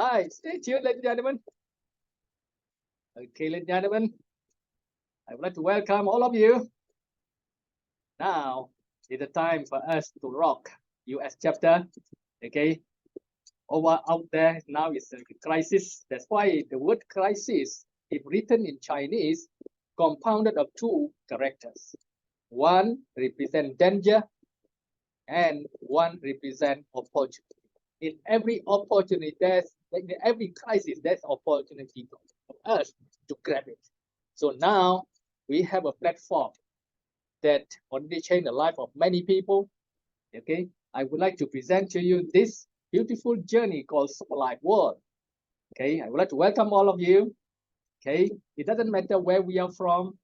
Hi, stay tuned, ladies and gentlemen. Okay, ladies and gentlemen, I would like to welcome all of you. Now is the time for us to rock US chapter. Okay, over out there now is a crisis. That's why the word crisis, if written in Chinese, compounded of two characters. One represent danger and one represent opportunity. In every opportunity, in every crisis, there's opportunity for us to grab it. So now we have a platform that already changed the life of many people. Okay, I would like to present to you this beautiful journey called Superlife World. Okay, I would like to welcome all of you. Okay, it doesn't matter where we are from,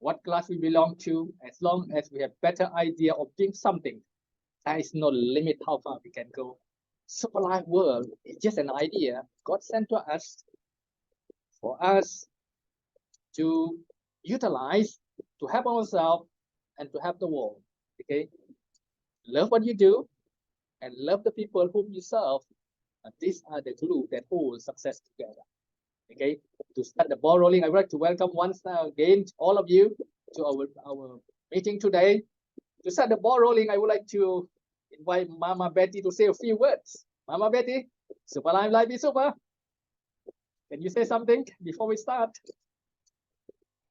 what class we belong to, as long as we have better idea of doing something, there is no limit how far we can go. Superlife World is just an idea God sent to us for us to utilize to help ourselves and to help the world. Okay, love what you do and love the people whom you serve. And these are the glue that hold success together. Okay, to start the ball rolling, I would like to welcome once again all of you to our meeting today. To start the ball rolling, I would like to invite Mama Betty to say a few words. Mama Betty, Super Life is super. Can you say something before we start?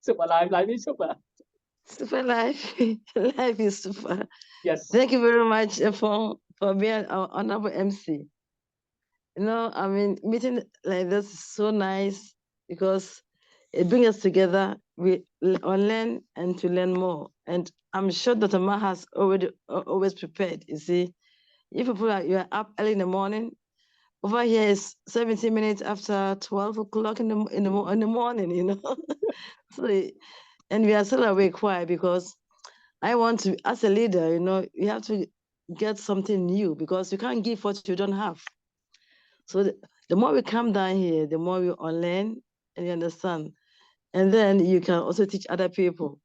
Super Life is super. Super life, life is super. Yes. Thank you very much for being our honorable MC. I mean, meeting like this is so nice because it brings us together. We learn and to learn more. And I'm sure Dr. Ma has already always prepared. You see, if you are up early in the morning, over here is 17 minutes after 12 o'clock in the morning. So, and we are still awake. Why? Because I want to, as a leader, you have to get something new because you can't give what you don't have. So the more we come down here, the more we unlearn and you understand. And then you can also teach other people.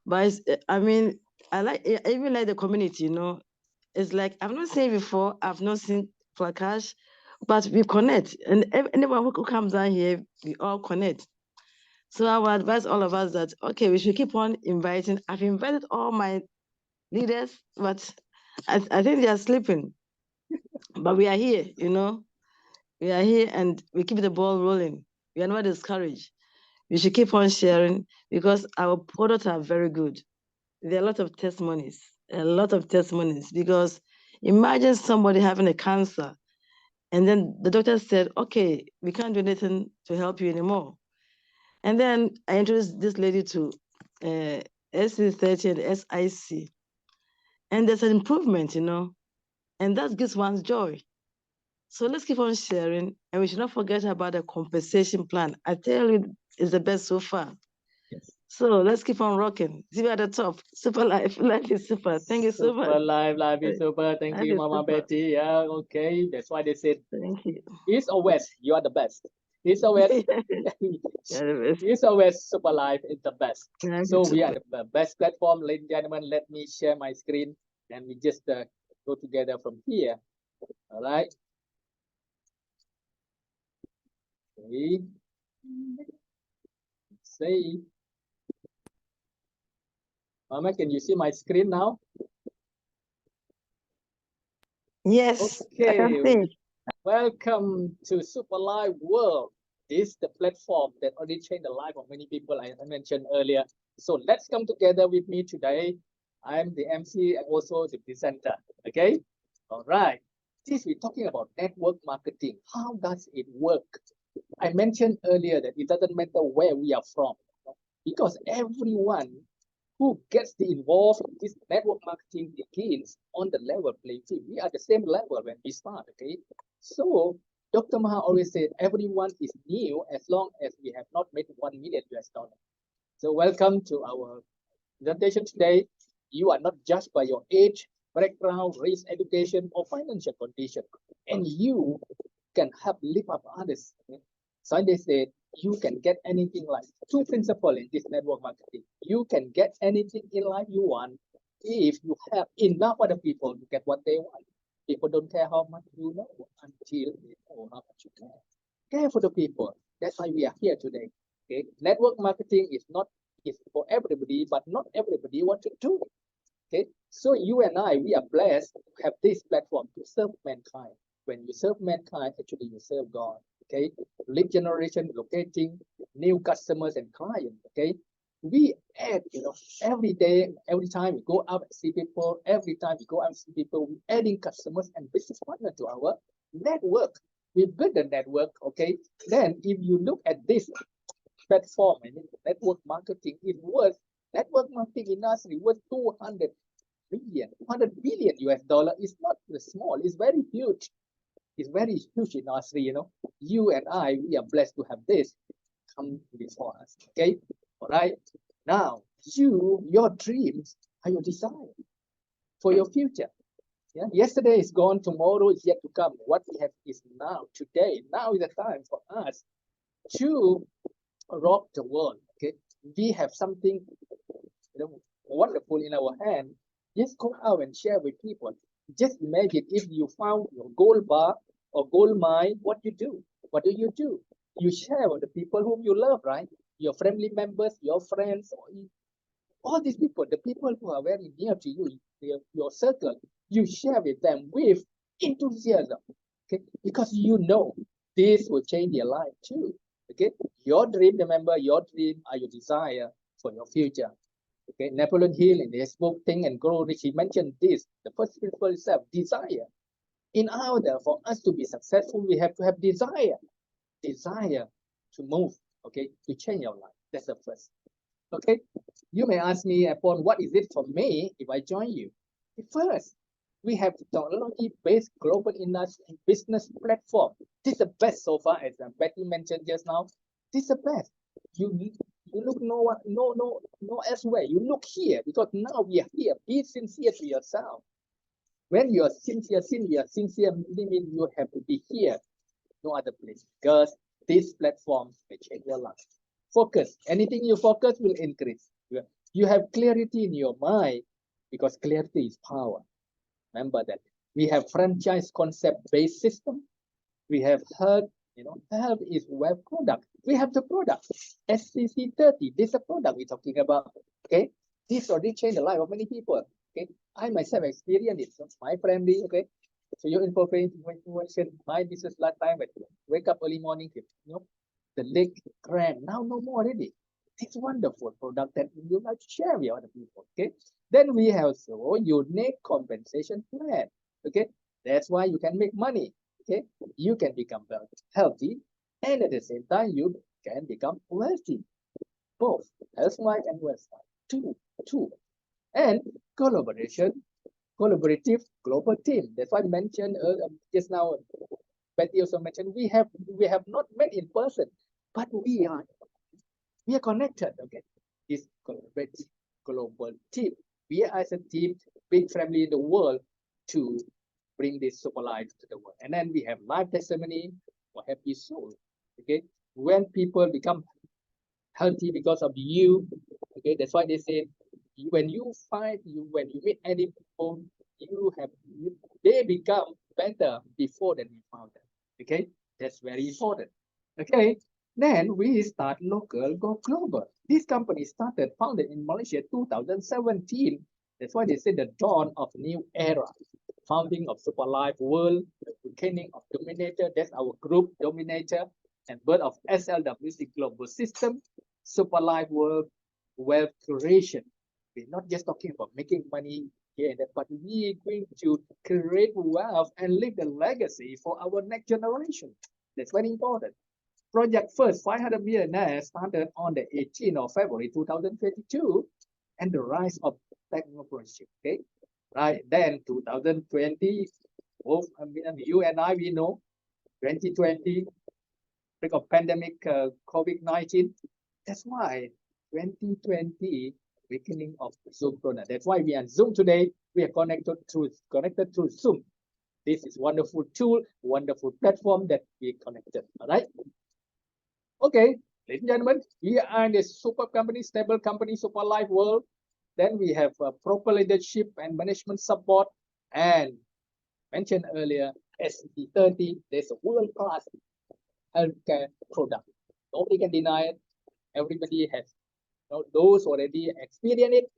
But I mean, I even like the community, It's like, I've not seen before, I've not seen Flakash, but we connect. And anyone who comes down here, we all connect. So I would advise all of us that, okay, we should keep on inviting. I've invited all my leaders, but I think they are sleeping. But we are here, We are here and we keep the ball rolling. We are not discouraged. We should keep on sharing because our products are very good. There are a lot of testimonies because imagine somebody having a cancer and then the doctor said, okay, we can't do anything to help you anymore. And then I introduced this lady to SC30 and SIC. And there's an improvement, and that gives one's joy. So let's keep on sharing, and we should not forget about the compensation plan. I tell you, it's the best so far. Yes. So let's keep on rocking. See you at the top. Super life. Life is super. Thank you so much. Super life is super. Thank Life you, is Mama super. Betty. Yeah, okay. That's why they said Thank you. East or West, you are the best. East or West, You're the best. East or West, Super Life is the best. Life So is we are super. the best platform, ladies and gentlemen. Let me share my screen and we just go together from here. All right. Okay. See, Mama, can you see my screen now? Yes, I can Okay. see it. Welcome to Super Live World. This is the platform that already changed the life of many people I mentioned earlier. So let's come together with me today. I'm the MC and also the presenter. Okay? All right. This we're talking about network marketing. How does it work? I mentioned earlier that it doesn't matter where we are from, because everyone who gets involved in this network marketing begins on the level playing field. We are the same level when we start, okay? So Dr. Maha always said everyone is new as long as we have not made 1 million US dollars. So welcome to our presentation today. You are not judged by your age, background, race, education, or financial condition, and you can help lift up others. Okay? So they said you can get anything in life. Two principles in this network marketing. You can get anything in life you want if you help enough other people to get what they want. People don't care how much you know until they know how much you care. Care for the people. That's why we are here today. Okay, network marketing is not is for everybody, but not everybody want to do it. Okay, so you and I, we are blessed to have this platform to serve mankind. When you serve mankind, actually you serve God. Okay, lead generation, locating new customers and clients. Okay, we add, every day, every time we go out and see people, every time we go out and see people, we adding customers and business partners to our network. We build the network. Okay, then if you look at this platform and network marketing is worth network marketing industry worth 200 billion US dollar. Is not small, it's very huge. It's very huge industry, You and I, we are blessed to have this come before us. Okay, all right. Now, your dreams are your desire for your future. Yeah, yesterday is gone, tomorrow is yet to come. What we have is now, today. Now is the time for us to rock the world. Okay, we have something wonderful in our hand. Just go out and share with people. Just imagine if you found your gold bar or gold mine, what you do? What do? You share with the people whom you love, right? Your family members, your friends, all these people, the people who are very near to you, your circle, you share with them with enthusiasm. Okay, because this will change their life too. Okay, your dream, remember, your dream are your desire for your future. Okay, Napoleon Hill in his book Think and Grow Rich, he mentioned this. The first principle itself, desire. In order for us to be successful, we have to have desire. Desire to move, okay, to change your life. That's the first. Okay, you may ask me upon what is it for me if I join you. First, we have technology-based global industry business platform. This is the best so far, as Betty mentioned just now. This is the best. You look no elsewhere. You look here because now we are here. Be sincere to yourself. When you are sincere, meaning you have to be here, no other place, because this platform will change your life. Focus. Anything you focus will increase. You have clarity in your mind because clarity is power. Remember that. We have franchise concept-based system. We have heard, health is web product. We have the product. SCC30. This is a product we're talking about. Okay. This already changed the life of many people. Okay. I myself experienced it. So my family, okay. So your information, my business last time, but wake up early morning, the leg cramp. Now no more already. It's wonderful product that you like to share with other people. Okay. Then we have so unique compensation plan. Okay. That's why you can make money. Okay. You can become healthy, and at the same time you can become wealthy. Both health-wise and wealth-wise. Two. And collaborative global team. That's why I mentioned just now. Betty also mentioned we have not met in person, but we are connected. Okay, this collaborative global team. We are as a team, big family in the world, to bring this Superlife to the world. And then we have life testimony for happy soul. Okay, when people become healthy because of you, okay, that's why they say when you meet any people, they become better before than we found them. Okay, that's very important. Okay, then we start local, go global. This company founded in Malaysia 2017. That's why they say the dawn of new era. Founding of Superlife World, the beginning of Dominator, that's our group, Dominator, and birth of SLWC Global System, Superlife World, wealth creation. We're not just talking about making money here and there, but we're going to create wealth and leave the legacy for our next generation. That's very important. Project First 500 Millionaires started on the 18th of February 2022, and the rise of technology. Okay, right then 2020. You and I, we know 2020 of pandemic, COVID-19. That's why 2020 beginning of Zoom Corona. That's why we are on Zoom today. We are connected through Zoom. This is wonderful tool, wonderful platform that we connected. All right. Okay, ladies and gentlemen, we are in a super company, stable company, Superlife World. Then we have proper leadership and management support, and mentioned earlier, SC30, there's a world-class healthcare product. Nobody can deny it. Everybody has, those already experience it,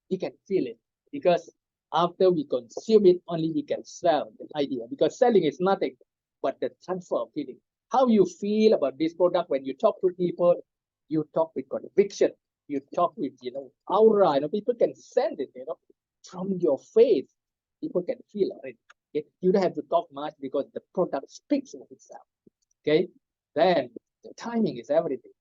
we can feel it. Because after we consume it, only we can sell the idea. Because selling is nothing but the transfer of feeling. How you feel about this product when you talk to people, you talk with conviction, you talk with, aura, people can sense it, from your face, people can feel it. Okay? You don't have to talk much because the product speaks for itself. Okay, then the timing is everything.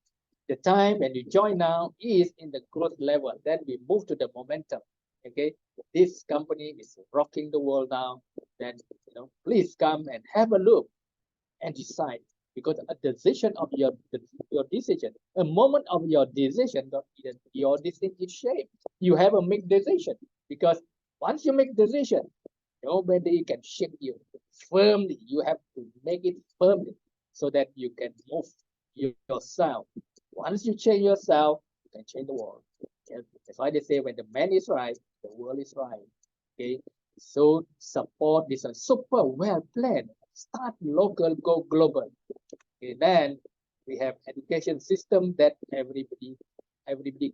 The time when you join now is in the growth level. Then we move to the momentum. Okay, this company is rocking the world now. Then please come and have a look and decide, because a decision of your decision, a moment of your decision, your decision is shaped. You have a make decision, because once you make decision, nobody can shake you firmly. You have to make it firmly so that you can move yourself. Once you change yourself, you can change the world. Okay? That's why they say when the man is right, the world is right. Okay, so support this a super well planned. Start local, go global. Okay, then we have education system that everybody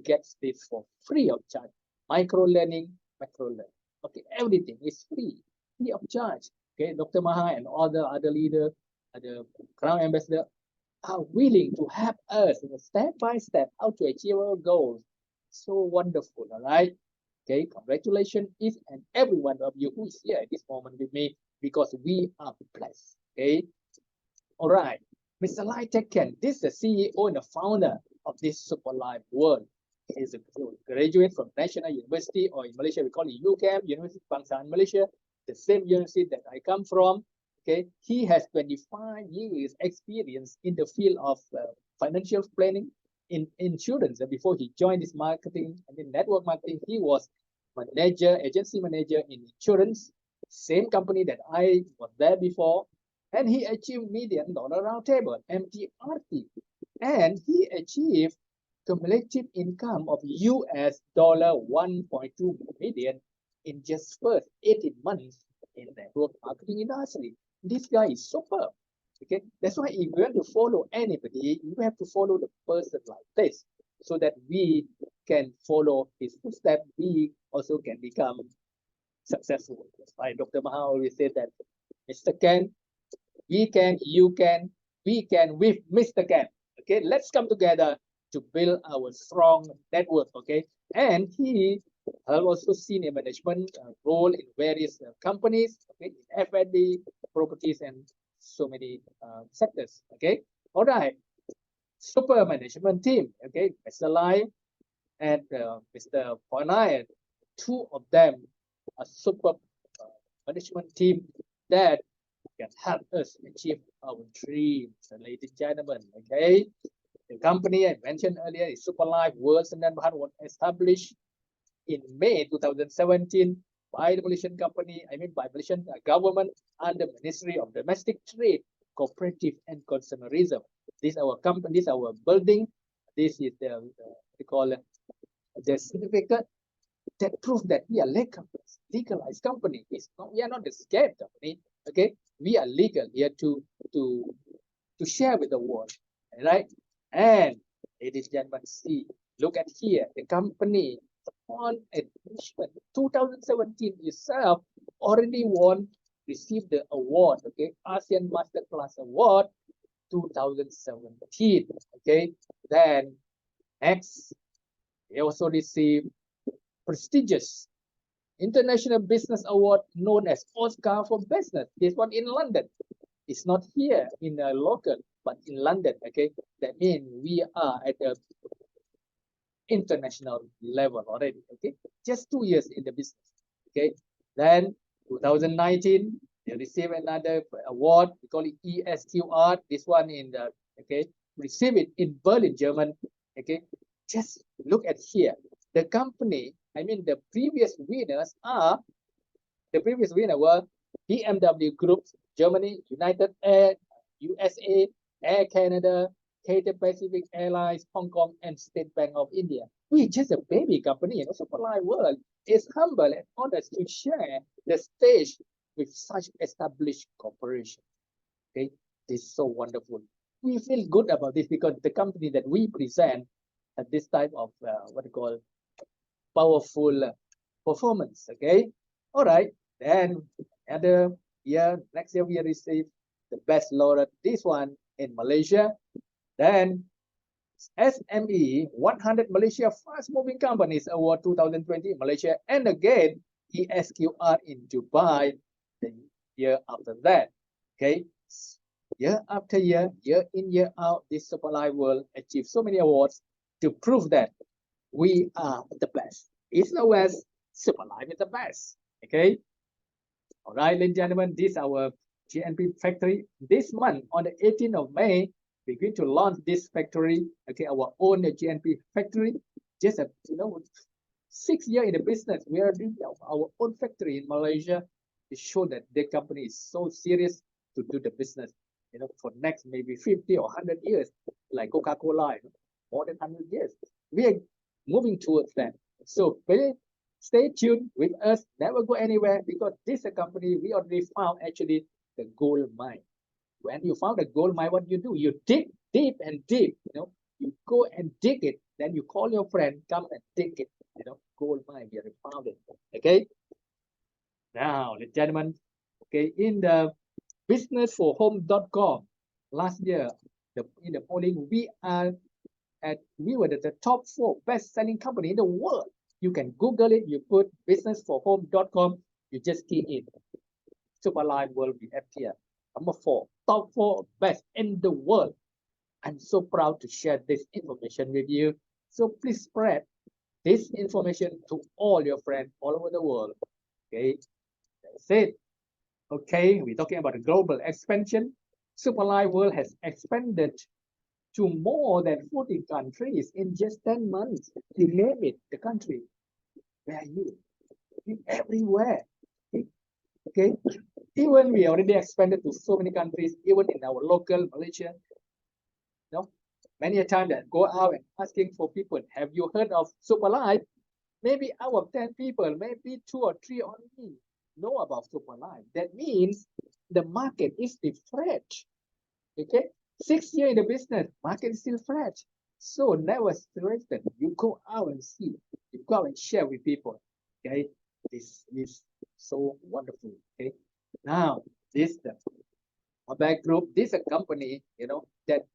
gets this for free of charge. Micro learning, macro learning. Okay, everything is free of charge. Okay, Dr. Maha and all the other leader, the Crown Ambassador are willing to help us step by step how to achieve our goals. So wonderful, all right? Okay, congratulations each and every one of you who is here at this moment with me, because we are blessed. Okay, all right. Mr. Lai Tekken, this is the CEO and the founder of this Superlife world. He's a graduate from National University, or in Malaysia we call it UCAM, University of Bangsaan, Malaysia, the same university that I come from. Okay, he has 25 years experience in the field of financial planning in insurance. And before he joined this marketing and in network marketing, he was agency manager in insurance, same company that I was there before. And he achieved $1 million roundtable, MTRT. And he achieved cumulative income of US dollar 1.2 million in just first 18 months in the network marketing industry. This guy is super. Okay, that's why if you want to follow anybody, you have to follow the person like this, so that we can follow his footsteps. We also can become successful. That's why Dr. Maha always said that, Mr. Ken, we can, you can, we can with Mr. Ken. Okay, let's come together to build our strong network. Okay, and he held also senior management role in various companies, okay, in F&D, properties, and so many sectors. Okay, all right. Super management team. Okay, Mr. Lai and Mr. Pornay, two of them are super management team that can help us achieve our dreams, ladies and gentlemen. Okay, the company I mentioned earlier is Superlife. World Standard was established in May 2017 by the Malaysian company, by Malaysian government under Ministry of Domestic Trade, Cooperative and Consumerism. This is our company, this is our building. This is the we call it the certificate that proves that we are legalized company. We are not a scam company. Okay, we are legal here to share with the world, right? And ladies and gentlemen, see, look at here, the company on admission 2017 itself already received the award, okay, ASEAN Masterclass Award 2017. Okay, then next, they also received prestigious International Business Award known as Oscar for Business. This one in London. It's not here in the local, but in London. Okay, that means we are at the international level already. Okay, just 2 years in the business. Okay, then 2019 they received another award. We call it ESQR. This one in the receive it in Berlin, Germany. Okay, just look at here. The company, the previous winners were BMW Group, Germany, United Air, USA, Air Canada, Cathay Pacific Airlines, Hong Kong, and State Bank of India. We're just a baby company, Superlife World is humble and honored to share the stage with such established corporation. Okay, this is so wonderful. We feel good about this because the company that we present have this type of what you call powerful performance. Okay, all right. Then another year, next year we receive the best laureate. This one in Malaysia. Then SME 100 Malaysia Fast Moving Companies Award 2020 in Malaysia, and again ESQR in Dubai the year after that. Okay, year after year, year in, year out, this Superlife will achieve so many awards to prove that we are the best. East or West, Superlife is the best. Okay, all right, ladies and gentlemen, this is our GNP factory. This month, on the 18th of May, we're going to launch this factory. Okay, our own GNP factory. Just 6 years in the business, we are doing our own factory in Malaysia to show that the company is so serious to do the business. For next maybe 50 or 100 years, like Coca-Cola, more than 100 years. We are moving towards that. So please stay tuned with us. Never go anywhere, because this is a company we already found actually the gold mine. When you found a gold mine, what you do? You dig deep and deep. You go and dig it. Then you call your friend, come and dig it. Gold mine, we already found it. Okay. Now, ladies and gentlemen, okay, in the businessforhome.com last year, in the polling, we were the top 4 best-selling company in the world. You can Google it. You put businessforhome.com. You just key in. Superlife will be appear. Number 4, top 4 best in the world. I'm so proud to share this information with you. So please spread this information to all your friends all over the world. Okay, that's it. Okay, we're talking about the global expansion. Superlife World has expanded to more than 40 countries in just 10 months. You name it, the country. Where are you? Everywhere. Okay, even we already expanded to so many countries, even in our local Malaysia. Many a time that go out and asking for people, have you heard of Superlife? Maybe out of 10 people, maybe 2 or 3 only know about Superlife. That means the market is still fresh. Okay, 6 years in the business, market is still fresh. So never strengthen. You go out and see. You go out and share with people. Okay, this is so wonderful. Okay, now this is the Mobile Group. This is a company that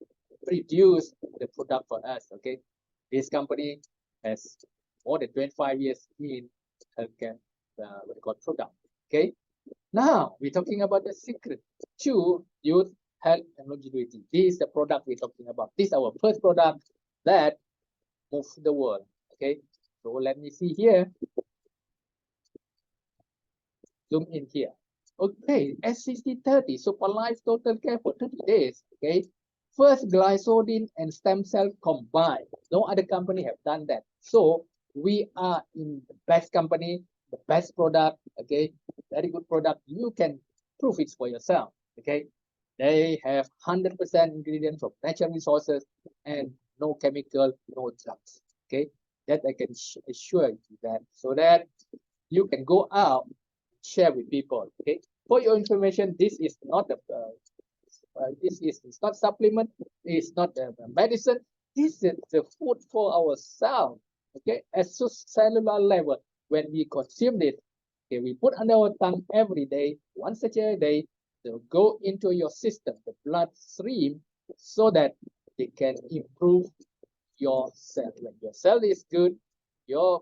produce the product for us. Okay, this company has more than 25 years in healthcare product. Okay, now we're talking about the secret to youth health and longevity. This is the product we're talking about. This is our first product that moves the world. Okay, so let me see here. Zoom in here. Okay, SCT30, Superlife Total Care for 30 days. Okay, first glycoside and stem cell combined. No other company have done that. So we are in the best company, the best product. Okay, very good product. You can prove it for yourself. Okay, they have 100% ingredients from natural resources and no chemical, no drugs. Okay, that I can assure you that, so that you can go out, share with people. Okay, for your information, this is not it's not supplement, it's not medicine. This is the food for ourselves. Okay, at cellular level, when we consume it, okay, we put under our tongue every day, once a day, they will go into your system, the bloodstream, so that they can improve your cell. When your cell is good, your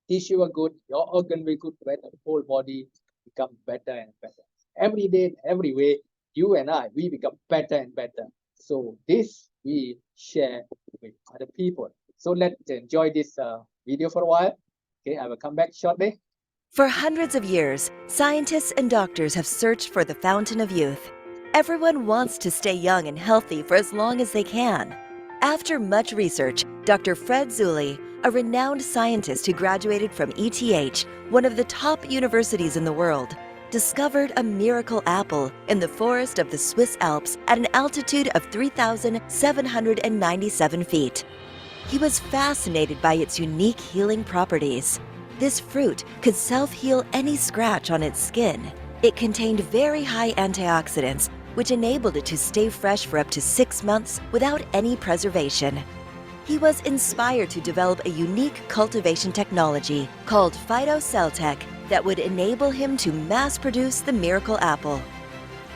tissue are good, your organ will good, when the whole body become better and better. Every day, every way, you and I, we become better and better. So this we share with other people. So let's enjoy this video for a while. Okay, I will come back shortly. For hundreds of years, scientists and doctors have searched for the fountain of youth. Everyone wants to stay young and healthy for as long as they can. After much research, Dr. Fred Zulli, a renowned scientist who graduated from ETH, one of the top universities in the world, discovered a miracle apple in the forest of the Swiss Alps at an altitude of 3,797 feet. He was fascinated by its unique healing properties. This fruit could self-heal any scratch on its skin. It contained very high antioxidants, which enabled it to stay fresh for up to 6 months without any preservation. He was inspired to develop a unique cultivation technology called phytocell that would enable him to mass-produce the miracle apple.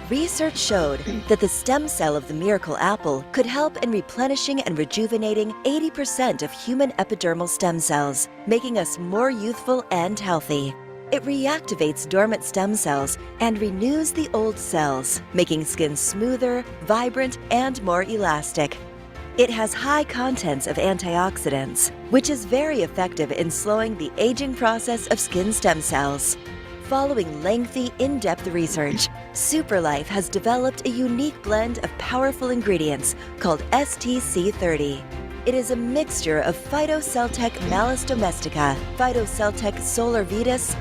Research showed that the stem cell of the miracle apple could help in replenishing and rejuvenating 80% of human epidermal stem cells, making us more youthful and healthy. It reactivates dormant stem cells and renews the old cells, making skin smoother, vibrant, and more elastic. It has high contents of antioxidants, which is very effective in slowing the aging process of skin stem cells. Following lengthy, in-depth research, Superlife has developed a unique blend of powerful ingredients called STC30. It is a mixture of Phytocell Malus domestica, Phytocell Solar Vitis,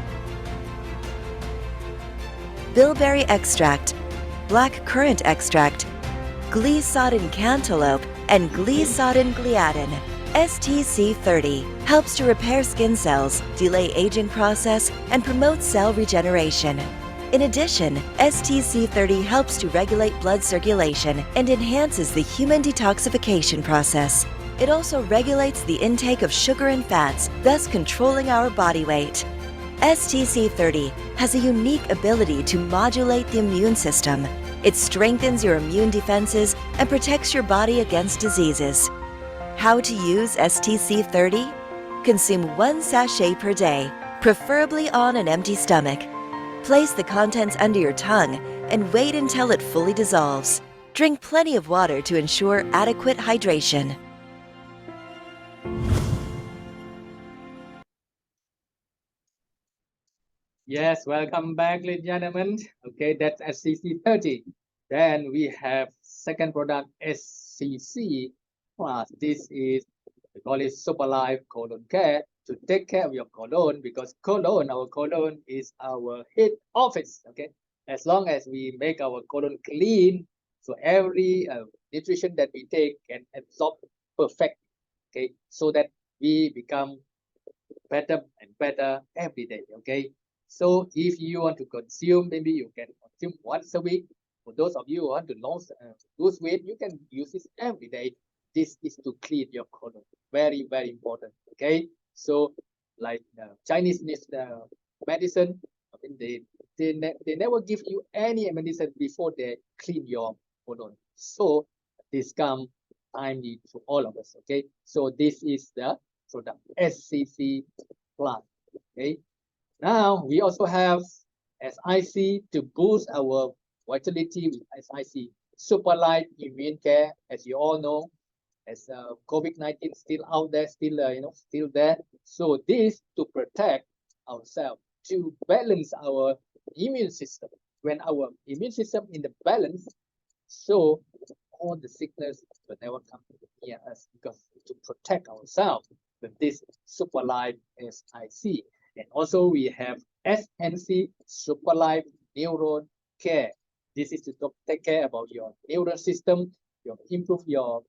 bilberry extract, black currant extract, Glissadin cantaloupe, and Glissadin gliadin. STC30 helps to repair skin cells, delay aging process, and promote cell regeneration. In addition, STC30 helps to regulate blood circulation and enhances the human detoxification process. It also regulates the intake of sugar and fats, thus controlling our body weight. STC30 has a unique ability to modulate the immune system. It strengthens your immune defenses and protects your body against diseases. How to use STC30? Consume 1 sachet per day, preferably on an empty stomach. Place the contents under your tongue and wait until it fully dissolves. Drink plenty of water to ensure adequate hydration. Yes, welcome back, ladies and gentlemen. Okay, that's SCC30. Then we have second product, SCC Plus. This is, we call it Superlife Colon Care to take care of your colon, because colon, our colon is our head office. Okay, as long as we make our colon clean, so every nutrition that we take can absorb perfect. Okay, so that we become better and better every day. Okay, so if you want to consume, maybe you can consume once a week. For those of you who want to lose weight, you can use this every day. This is to clean your colon. Very, very important. Okay, so like Chinese medicine, I mean, they never give you any medicine before they clean your colon. So this comes timely to all of us. Okay, so this is the product SCC Plus. Okay, now we also have SIC to boost our vitality with SIC Superlife Immune Care. As you all know, as COVID-19 still out there, still there. So this to protect ourselves, to balance our immune system. When our immune system in the balance, so all the sickness will never come near us, because to protect ourselves with this Superlife SIC. And also we have SNC Superlife Neuron Care. This is to take care about your neural system, improve your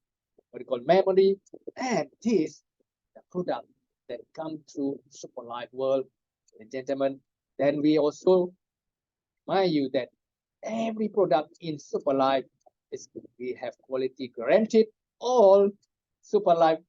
memory, and this the product that come through Superlife world, ladies and gentlemen. Then we also remind you that every product in Superlife we have quality guaranteed. All Superlife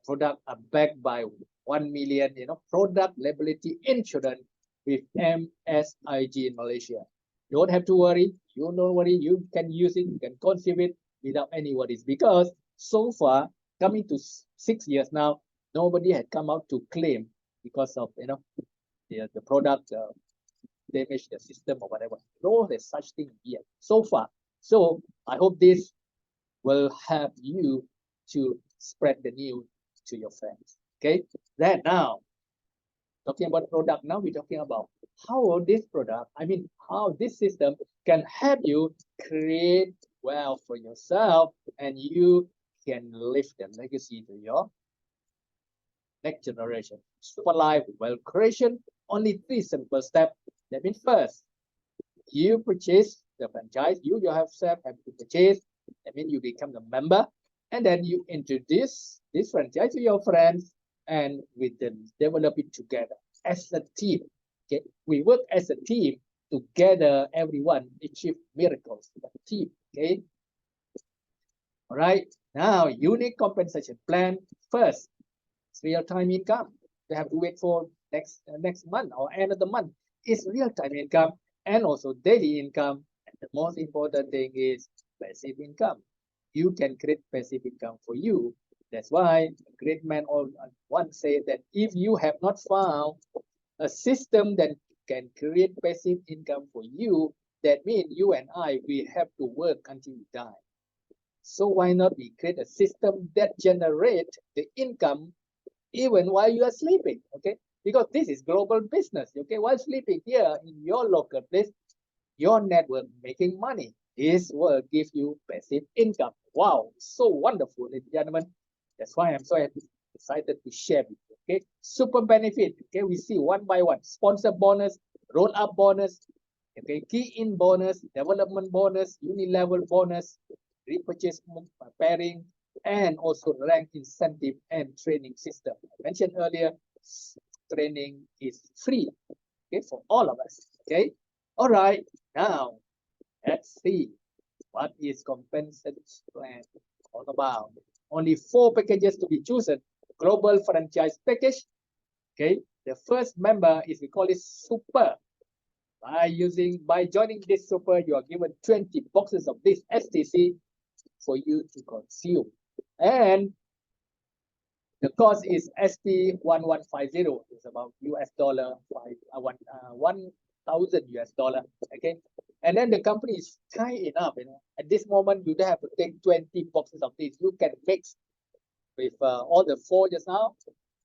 products are backed by 1 million product liability insurance with MSIG in Malaysia. Don't have to worry. You don't worry. You can use it. You can consume it without any worries, because so far, coming to 6 years now, nobody had come out to claim because of the product damage the system or whatever. No, there's such thing yet so far. So I hope this will help you to spread the news to your friends. Okay, then now talking about product, now we're talking about how this product, how this system can help you create wealth for yourself, and you can leave the legacy to your next generation. Superlife wealth creation, only 3 simple steps. That means first, you purchase the franchise, you yourself have to purchase. That means you become a member, and then you introduce this franchise to your friends, and we then develop it together. as a team. Okay, we work as a team together. Everyone achieve miracles. A team. Okay. All right. Now, unique compensation plan. First, it's real-time income. You have to wait for next month or end of the month. It's real-time income and also daily income. And the most important thing is passive income. You can create passive income for you. That's why a great man once said that if you have not found a system that can create passive income for you, that means you and I, we have to work until we die. So why not we create a system that generate the income even while you are sleeping, okay? Because this is global business, okay? While sleeping here in your local place, your network making money. This will give you passive income. Wow, so wonderful, ladies and gentlemen. That's why I'm so excited to share with you, okay? Super benefit, okay? We see one by one. Sponsor bonus, roll up bonus, okay? Key in bonus, development bonus, uni-level bonus, repurchase pairing, and also rank incentive and training system. I mentioned earlier, training is free, okay, for all of us, okay? All right, now let's see what is compensation plan all about. Only 4 packages to be chosen. Global franchise package, okay? The first member is, we call it super. By joining this super, you are given 20 boxes of this STC for you to consume. And the cost is SP1150. It's about $1,000 US. Okay. And then the company is kind enough, at this moment, you don't have to take 20 boxes of this. You can mix with all the 4 just now,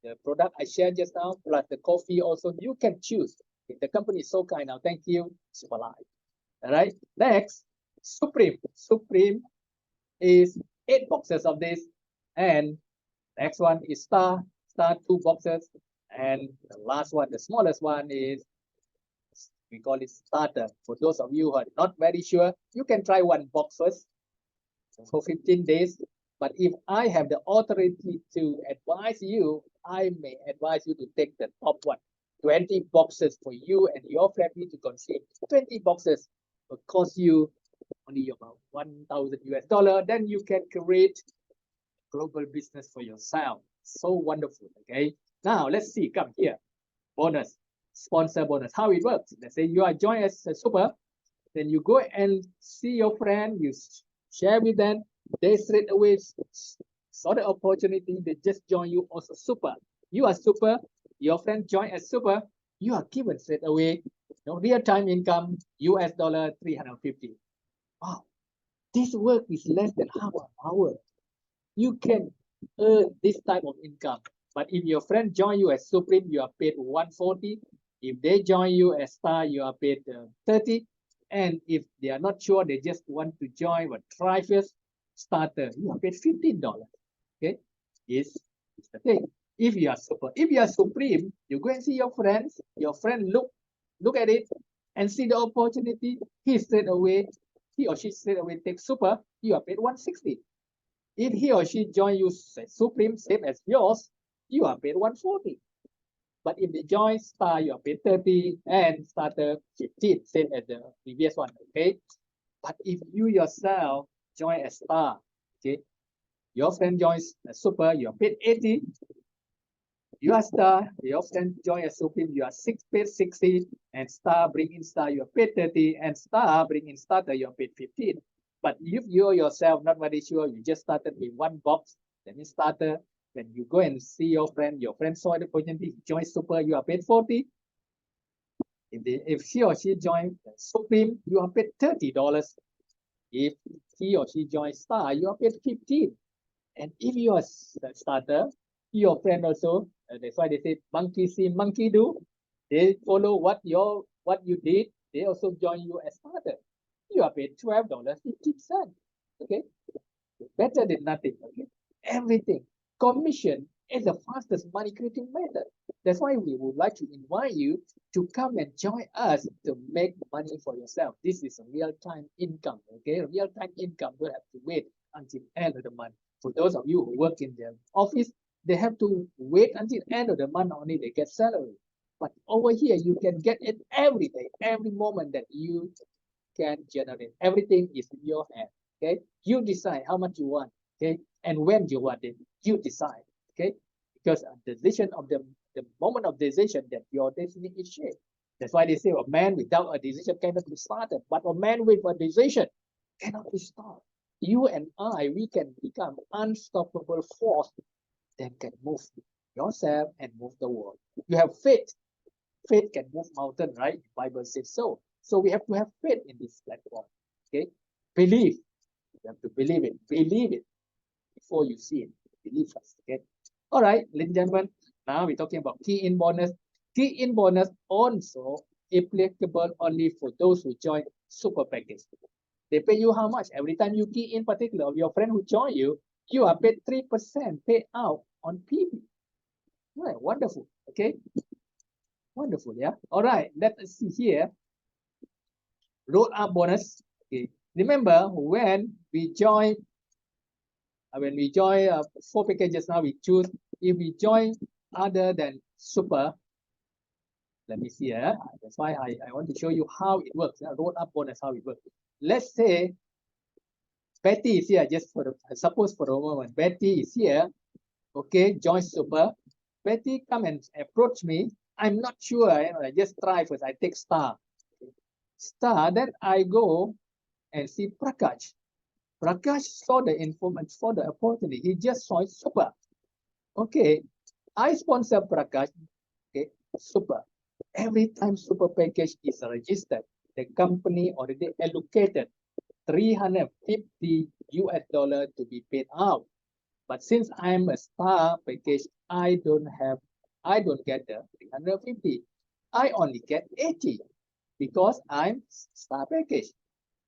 the product I shared just now, plus the coffee also. You can choose. The company is so kind now. Thank you, Superlife. All right. Next, Supreme. Supreme is 8 boxes of this, and next one is Star 2 boxes, and the last one, the smallest one, is, we call it Starter. For those of you who are not very sure, you can try 1 box first for 15 days. But if I have the authority to advise you, I may advise you to take the top one. 20 boxes for you and your family to consume. 20 boxes will cost you only about $1,000 US. Then you can create global business for yourself. So wonderful. Okay. Now let's see. Come here. Bonus, sponsor bonus. How it works? Let's say you are joined as a super. Then you go and see your friend. You share with them. They straight away saw the opportunity. They just join you also super. You are super. Your friend join as super. You are given straight away real-time income $350. Wow, this work is less than half an hour. You can earn this type of income. But if your friend join you as Supreme, you are paid 140. If they join you as Star, you are paid 30. And if they are not sure, they just want to join but try first, Starter, you are paid $15. Okay, is the thing. If you are super, if you are Supreme, you go and see your friends. Your friend look at it and see the opportunity. He or she straight away takes super. You are paid 160. If he or she join you Supreme, same as yours, you are paid 140. But if they join Star, you are paid 30, and Starter 15, same as the previous one. Okay. But if you yourself join a Star, okay, your friend joins a Super, you are paid 80. You are Star, your friend join a Supreme, you are paid 60, and Star bring in Star, you are paid 30, and Star bring in Starter, you are paid 15. But if you yourself not very sure, you just started with 1 box, then you Starter. When you go and see your friend saw the opportunity, join Super, you are paid 40. If he or she join Supreme, you are paid $30. If he or she joins Star, you are paid 15. And if you are a Starter, your friend also, that's why they say monkey see, monkey do. They follow what you did. They also join you as Starter. You are paid $12.50. Okay, better than nothing. Okay, everything. Commission is the fastest money creating method. That's why we would like to invite you to come and join us to make money for yourself. This is a real-time income. Okay, real-time income. Don't have to wait until end of the month. For those of you who work in the office, they have to wait until end of the month only they get salary. But over here, you can get it every day, every moment that you can generate. Everything is in your hand. Okay, you decide how much you want. Okay, and when you want it, you decide. Okay, because the decision of the moment of decision that your destiny is shaped. That's why they say a man without a decision cannot be started, but a man with a decision cannot be stopped. You and I, we can become unstoppable force that can move yourself and move the world. You have faith. Faith can move mountain, right? The Bible says so. So we have to have faith in this platform. Okay, believe. You have to believe it. Believe it before you see it. Believe first. Okay. All right, ladies and gentlemen. Now we're talking about key-in bonus. Key-in bonus also applicable only for those who join super package. They pay you how much? Every time you key in particular of your friend who join you, you are paid 3% payout on PB. Right, wonderful. Okay. Wonderful, yeah. All right, let's see here. Roll up bonus. Okay. Remember when we join 4 packages now, we choose if we join other than super. Let me see here. That's why I want to show you how it works. Roll up bonus, how it works. Let's say Betty is here, just for suppose for a moment. Betty is here. Okay, join super. Betty come and approach me. I'm not sure. I just try first. I take star. Star. Then I go and see Prakash. Prakash saw the information, saw the opportunity. He just saw super. Okay, I sponsor Prakash. Okay, super. Every time super package is registered, the company already allocated $350 to be paid out. But since I'm a star package, I don't get the 350. I only get 80 because I'm star package.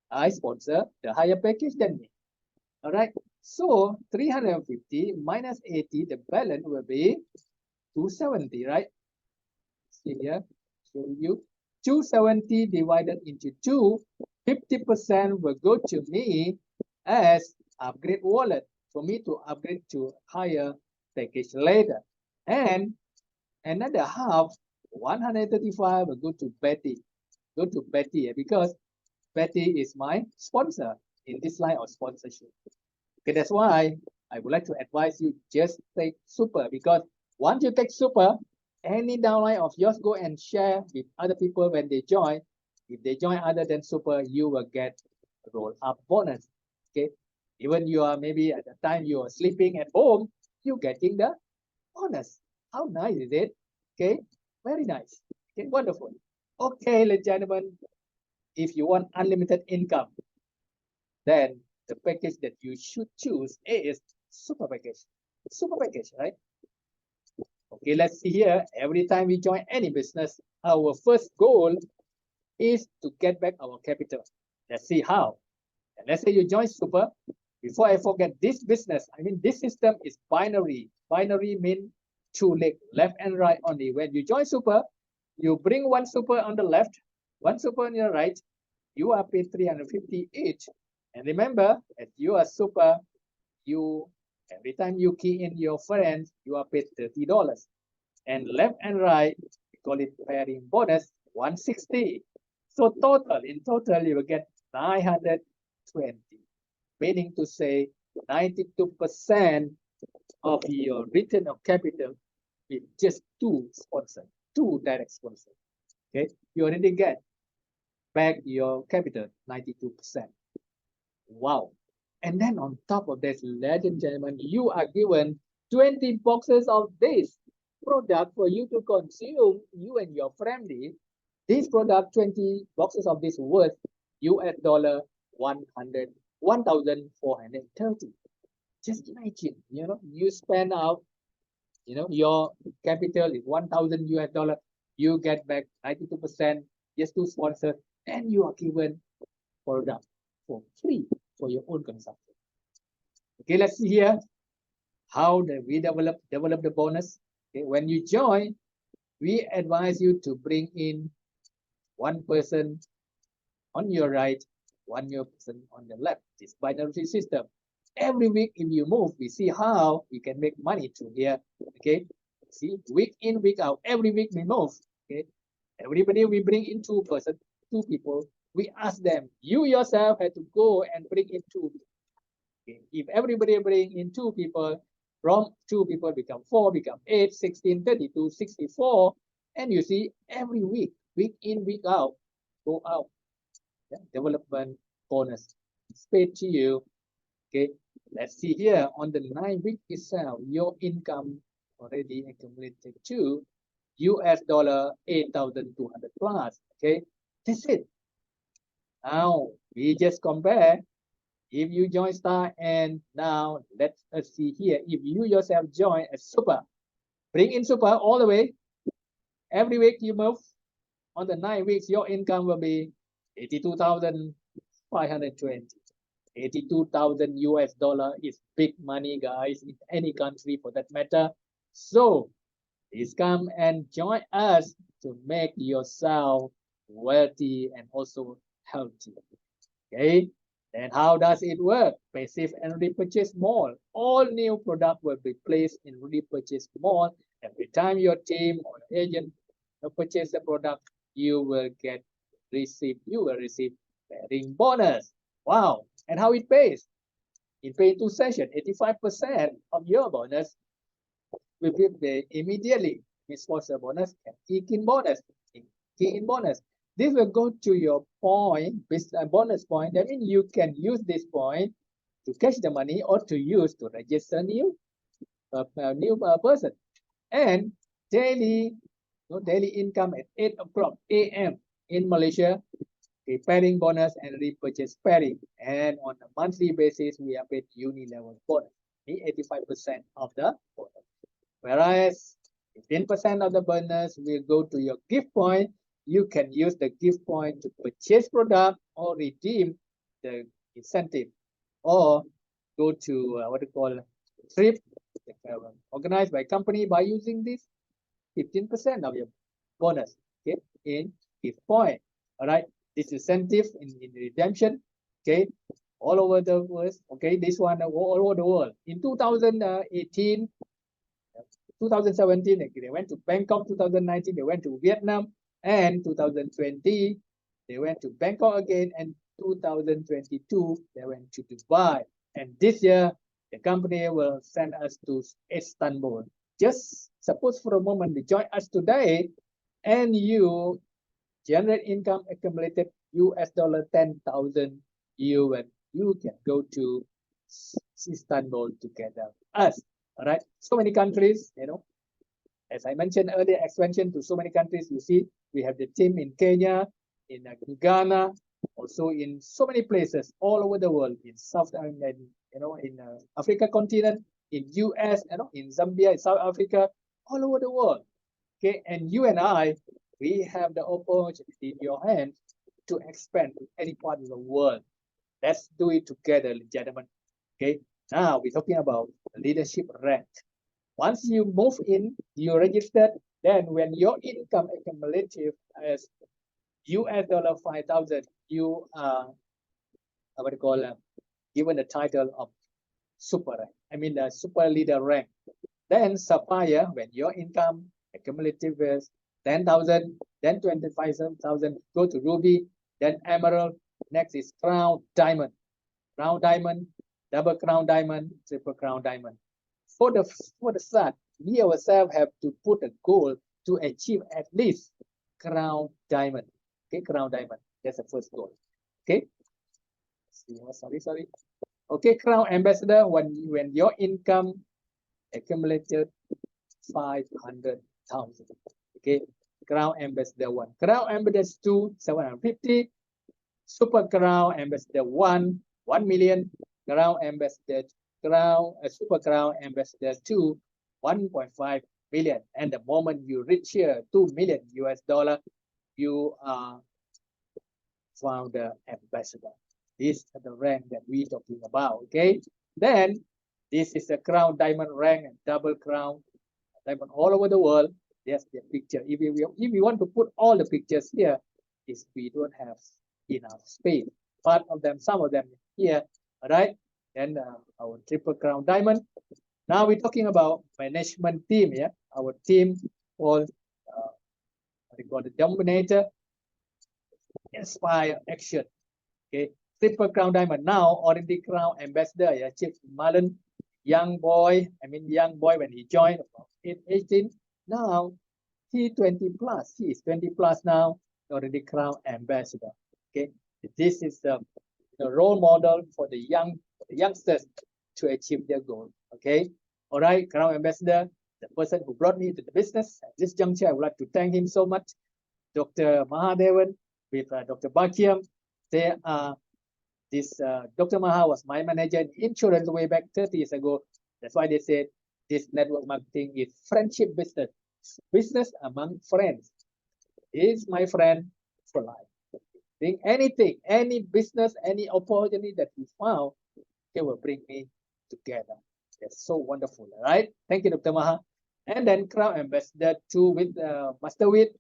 I sponsor the higher package than me. All right. So 350 minus 80, the balance will be 270, right? See here, show you 270 divided into 2, 50% will go to me as upgrade wallet for me to upgrade to higher package later. And another half, 135 will go to Betty. Go to Betty because Betty is my sponsor in this line of sponsorship. Okay, that's why I would like to advise you just take super, because once you take super, any downline of yours, go and share with other people when they join. If they join other than super, you will get roll up bonus. Okay, even you are maybe at the time you are sleeping at home, you getting the bonus. How nice is it? Okay, very nice. Okay, wonderful. Okay, ladies and gentlemen, if you want unlimited income, then the package that you should choose is super package. Super package, right? Okay, let's see here. Every time we join any business, our first goal is to get back our capital. Let's see how. And let's say you join super. Before I forget, this business, this system is binary. Binary means two legs, left and right only. When you join super, you bring one super on the left, one super on your right, you are paid 350 each. And remember, if you are super, every time you key in your friends, you are paid $30. And left and right, we call it pairing bonus, 160. So in total, you will get 920. Meaning to say 92% of your return of capital with just two sponsors, two direct sponsors. Okay, you already get back your capital 92%. Wow. And then on top of this, ladies and gentlemen, you are given 20 boxes of this product for you to consume, you and your family. This product, 20 boxes of this worth US dollar 1,430. Just imagine, you spend out, your capital is 1,000 US dollar. You get back 92%, just to sponsor, and you are given product for free for your own consumption. Okay, let's see here how we develop the bonus. Okay, when you join, we advise you to bring in one person on your right, one person on the left. This binary system. Every week, if you move, we see how we can make money through here. Okay, see, week in, week out, every week we move. Okay, everybody we bring in two people. We ask them, you yourself had to go and bring in two. Okay. If everybody bring in two people, from two people become 4, become 8, 16, 32, 64, and you see every week, week in, week out, go out. Yeah, development bonus is paid to you. Okay, let's see here on the 9 week itself, your income already accumulated to US dollar 8,200 plus. Okay, that's it. Now we just compare. If you join Star, and now let us see here. If you yourself join a Super, bring in Super all the way. Every week you move. On the 9 weeks, your income will be 82,520. 82,000 US dollar is big money, guys, in any country for that matter. So please come and join us to make yourself wealthy and also healthy. Okay, and how does it work? Passive and repurchase mall. All new product will be placed in repurchase mall. Every time your team or agent purchase the product, you will receive pairing bonus. Wow! And how it pays? It pays in 2 sessions. 85% of your bonus will be paid immediately. Means sponsor bonus and kick-in bonus. Kick-in bonus. This will go to your point, bonus point. That means you can use this point to catch the money or to use to register new person. And daily income at 8 o'clock a.m. in Malaysia, pairing bonus and repurchase pairing. And on a monthly basis, we are paid uni-level bonus, 85% of the bonus. Whereas 15% of the bonus will go to your gift point. You can use the gift point to purchase product or redeem the incentive, or go to what you call trip organized by company by using this 15% of your bonus, okay, in gift point. All right, this incentive in redemption, okay, all over the world. Okay, this one all over the world. In 2018, 2017, they went to Bangkok. 2019, they went to Vietnam. And 2020, they went to Bangkok again. And 2022, they went to Dubai. And this year, the company will send us to Istanbul. Just suppose for a moment you join us today and you generate income accumulated US dollar 10,000, you can go to Istanbul together with us. All right, so many countries, as I mentioned earlier, expansion to so many countries. You see, we have the team in Kenya, in Ghana, also in so many places all over the world, in South America, in Africa continent, in US, in Zambia, in South Africa, all over the world. Okay, and you and I, we have the opportunity in your hand to expand to any part of the world. Let's do it together, gentlemen. Okay, now we're talking about leadership rank. Once you move in, you registered, then when your income accumulative as US dollar 5,000, you are what you call given the title of super rank. I mean the super leader rank. Then sapphire, when your income accumulative is 10,000, then 25,000, go to ruby, then emerald. Next is crown diamond, double crown diamond, triple crown diamond. For the start, we ourselves have to put a goal to achieve at least crown diamond. Okay, crown diamond. That's the first goal. Okay. Sorry. Okay, crown ambassador. When your income accumulated 500,000. Okay, crown ambassador 1. Crown ambassador 2, 750. Super crown ambassador 1, 1 million. Crown ambassador super crown ambassador 2, 1.5 million. And the moment you reach here 2 million US dollar, you are founder ambassador. This is the rank that we're talking about. Okay, then this is the crown diamond rank and double crown diamond all over the world. There's the picture. If we want to put all the pictures here, is we don't have enough space. Part of them, some of them here. All right. Then our triple crown diamond. Now we're talking about management team. Yeah, our team called they call the dominator, inspire action. Okay, triple crown diamond now already crown ambassador. Yeah, Chief Marlon, young boy. I mean, young boy when he joined, 18. Now he 20 plus. He is 20 plus now, already crown ambassador. Okay, this is the role model for the youngsters to achieve their goal. Okay, all right, crown ambassador, the person who brought me to the business. At this juncture, I would like to thank him so much, Dr. Mahadevan with Dr. Bakiam. They are Dr. Maha was my manager in insurance way back 30 years ago. That's why they said this network marketing is friendship business, business among friends. He's my friend for life. Think anything, any business, any opportunity that he found, he will bring me together. That's so wonderful, right? Thank you, Dr. Maha. And then Crown Ambassador 2 with Master Wit,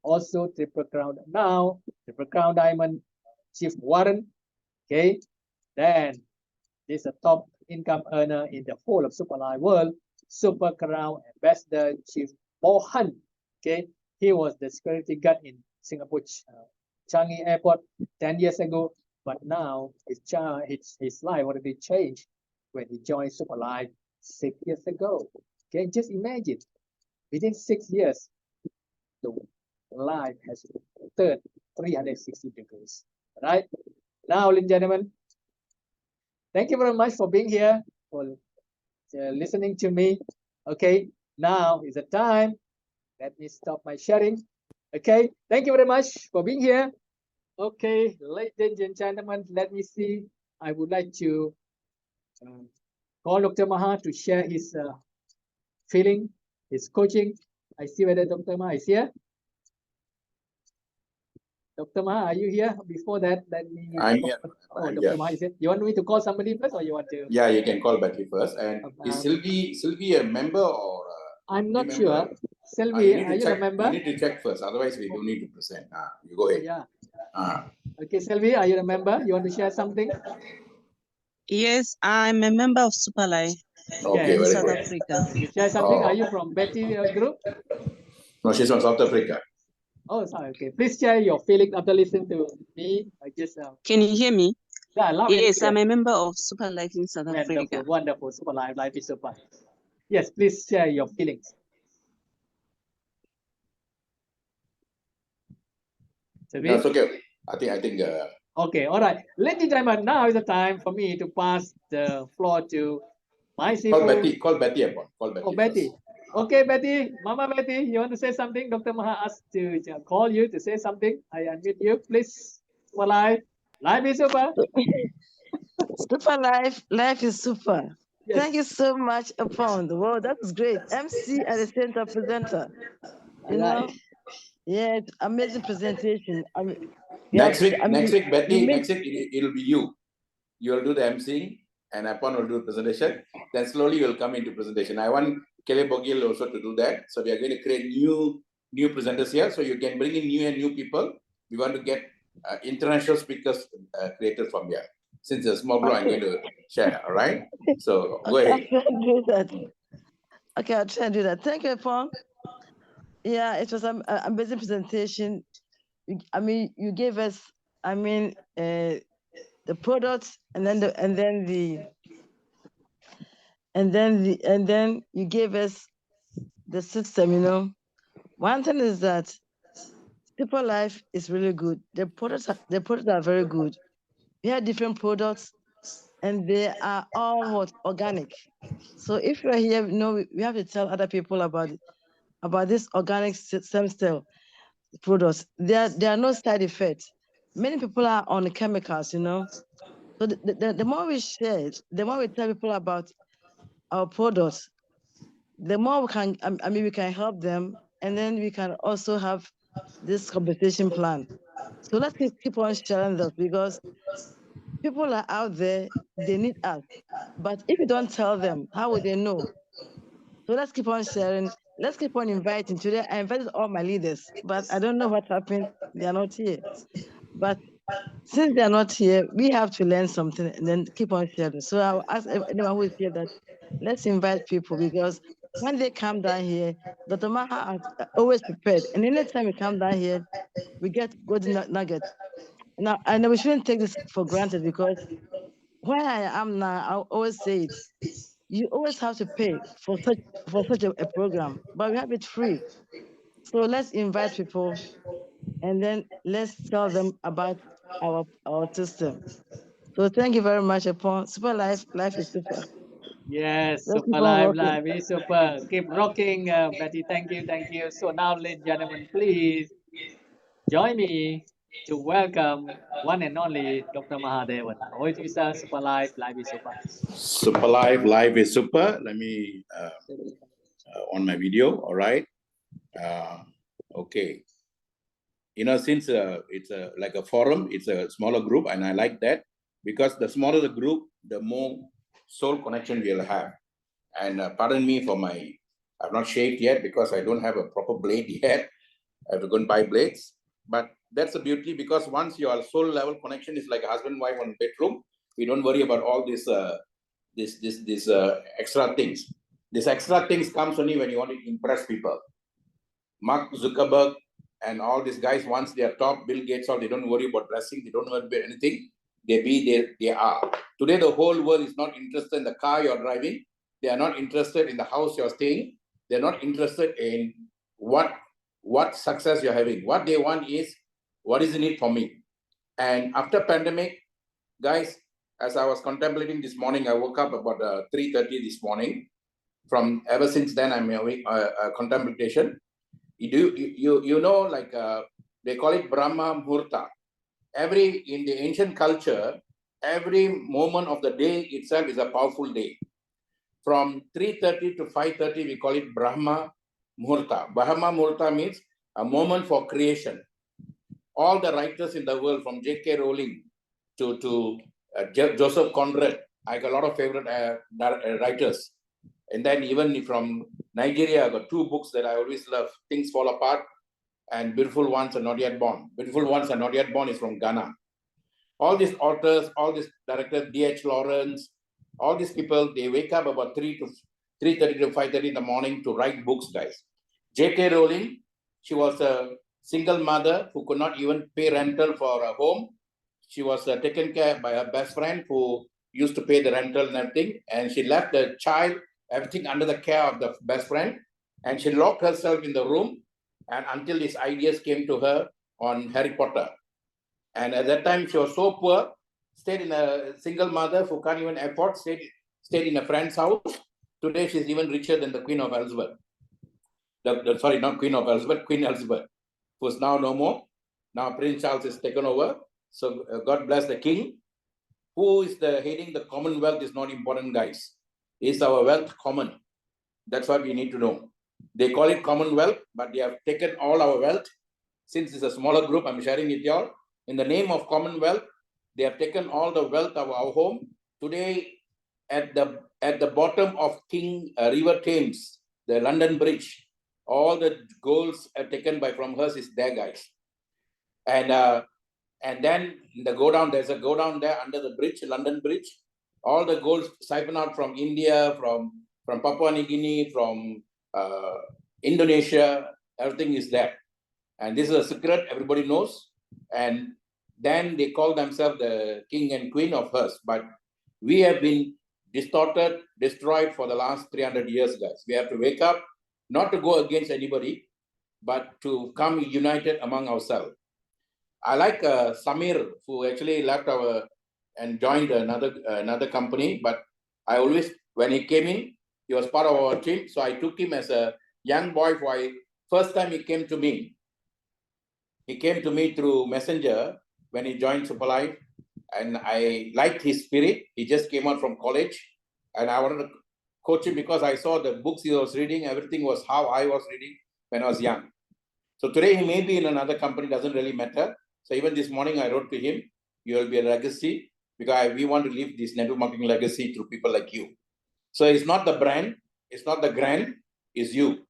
also Triple Crown now, Triple Crown Diamond, Chief Warren. Okay, then this is a top income earner in the whole of Superlife world, Super Crown Ambassador Chief Mohan. Okay, he was the security guard in Singapore Changi Airport 10 years ago, but now his life already changed when he joined Superlife 6 years ago. Okay, just imagine, within 6 years, the life has turned 360 degrees. Right? Now, ladies and gentlemen, thank you very much for being here, for listening to me. Okay, now is the time. Let me stop my sharing. Okay, thank you very much for being here. Okay, ladies and gentlemen, let me see. I would like to call Dr. Maha to share his feeling, his coaching. I see whether Dr. Maha is here. Dr. Maha, are you here? Before that, let me. I'm here. Oh, I'm Dr. here. Maha is here. You want me to call somebody first, or you want to? Yeah, you can call Betty first. And is Sylvie a member or? I'm not member? sure. Sylvie, you need are to you check. a member? You need to check first. Otherwise, we don't need to present. You go ahead. Yeah. Okay, Sylvie, are you a member? You want to share something? Yes, I'm a member of Superlife Okay, in very South good. Africa. You share something? Are you from Betty group? No, she's from South Africa. Oh, sorry. Okay, please share your feeling after listening to me. I just Can you hear me? yeah, loud and Yes, clear. I'm a member of Superlife in South Wonderful, Africa. wonderful. Super life is super. Yes, please share your feelings. Sylvie? No, it's okay. I think. Okay, all right. Ladies and gentlemen, now is the time for me to pass the floor to my Call Sifu. Betty. Call Betty upon. Call Betty. Oh, Betty. First. Okay, Betty. Mama Betty, you want to say something? Dr. Maha asked to call you to say something. I unmute you, please. For live. Live is super. Super life is super. Yes. Thank you so much, Upon. Wow, that was great. MC at the center presenter. You know, yeah, amazing presentation. I mean, Next week, Betty. you Next week, it'll be you. You'll do the MC, and Upon will do the presentation. Then slowly you'll come into presentation. I want Kelly Bogil also to do that. So we are going to create new presenters here. So you can bring in new people. We want to get international speakers created from here. Since it's a small group, I'm going to share. All right. So go ahead. I'll try and do that. Okay, I'll try and do that. Thank you, Upon. Yeah, it was an amazing presentation. I mean, you gave us, the products, and then you gave us the system. You know, one thing is that Superlife is really good. The products are very good. We have different products, and they are all organic. So if you're here, we have to tell other people about this organic stem cell products. There are no side effects. Many people are on chemicals, you know. So the more we share it, the more we tell people about our products, the more we can, we can help them, and then we can also have this compensation plan. So let's keep on sharing this, because people are out there, they need us. But if you don't tell them, how would they know? So let's keep on sharing. Let's keep on inviting. Today, I invited all my leaders, but I don't know what happened. They are not here. But since they are not here, we have to learn something and then keep on sharing. So I'll ask anyone who is here that let's invite people, because when they come down here, Dr. Maha is always prepared. And anytime we come down here, we get good nuggets. Now, I know we shouldn't take this for granted because where I am now, I always say it. You always have to pay for such a program, but we have it free. So let's invite people and then let's tell them about our system. So thank you very much upon Super Life. Life is super. Yes, Let's keep super on live, working. live is super. Keep rocking, Betty. Thank you, thank you. So now, ladies and gentlemen, please join me to welcome one and only Dr. Mahadevan. Over to you, sir. Super live is super. Superlife, life is super. Let me on my video. All right. Okay. You know, since it's like a forum, it's a smaller group, and I like that because the smaller the group, the more soul connection we'll have. And pardon me for I've not shaved yet because I don't have a proper blade yet. I have to go and buy blades. But that's the beauty because once your soul level connection is like a husband wife on bedroom, we don't worry about all this extra things. These extra things comes only when you want to impress people. Mark Zuckerberg and all these guys, once they are top, Bill Gates, all they don't worry about dressing, they don't worry about anything. They are. Today, the whole world is not interested in the car you're driving. They are not interested in the house you're staying. They're not interested in what success you're having. What they want is, what is in it for me? And after pandemic, guys, as I was contemplating this morning, I woke up about 3:30 this morning. From ever since then, I'm awake, contemplation. You know, like they call it Brahma Muhurta. In the ancient culture, every moment of the day itself is a powerful day. From 3:30 to 5:30, we call it Brahma Muhurta. Brahma Muhurta means a moment for creation. All the writers in the world, from J.K. Rowling to Joseph Conrad, I got a lot of favorite writers. And then even from Nigeria, I got two books that I always love, Things Fall Apart and Beautiful Ones Are Not Yet Born. Beautiful Ones Are Not Yet Born is from Ghana. All these authors, all these directors, D.H. Lawrence, all these people, they wake up about 3:30 to 5:30 in the morning to write books, guys. J.K. Rowling, she was a single mother who could not even pay rental for a home. She was taken care by her best friend who used to pay the rental and everything. And she left the child, everything under the care of the best friend. And she locked herself in the room and until these ideas came to her on Harry Potter. And at that time, she was so poor, stayed in a single mother who can't even afford, stayed in a friend's house. Today, she's even richer than the Queen of Elizabeth. Sorry, not Queen of Elizabeth, Queen Elizabeth, who's now no more. Now Prince Charles is taken over. So God bless the King. Who is heading the Commonwealth is not important, guys. Is our wealth common? That's what we need to know. They call it Commonwealth, but they have taken all our wealth. Since it's a smaller group, I'm sharing with y'all. In the name of Commonwealth, they have taken all the wealth of our home. Today, at the bottom of River Thames, the London Bridge, all the golds are taken from hers is there, guys. And then there's a go down there under the bridge, London Bridge. All the golds siphoned out from India, from Papua New Guinea, from Indonesia, everything is there. And this is a secret everybody knows. And then they call themselves the king and queen of hers. But we have been distorted, destroyed for the last 300 years, guys. We have to wake up, not to go against anybody, but to come united among ourselves. I like Samir, who actually left and joined another company. But I always, when he came in, he was part of our team. So I took him as a young boy. First time he came to me. He came to me through Messenger when he joined Superlife. And I liked his spirit. He just came out from college. And I wanted to coach him because I saw the books he was reading. Everything was how I was reading when I was young. So today he may be in another company, doesn't really matter. So even this morning I wrote to him, you will be a legacy because we want to leave this network marketing legacy through people like you. So it's not the brand, it's not the grand, it's you.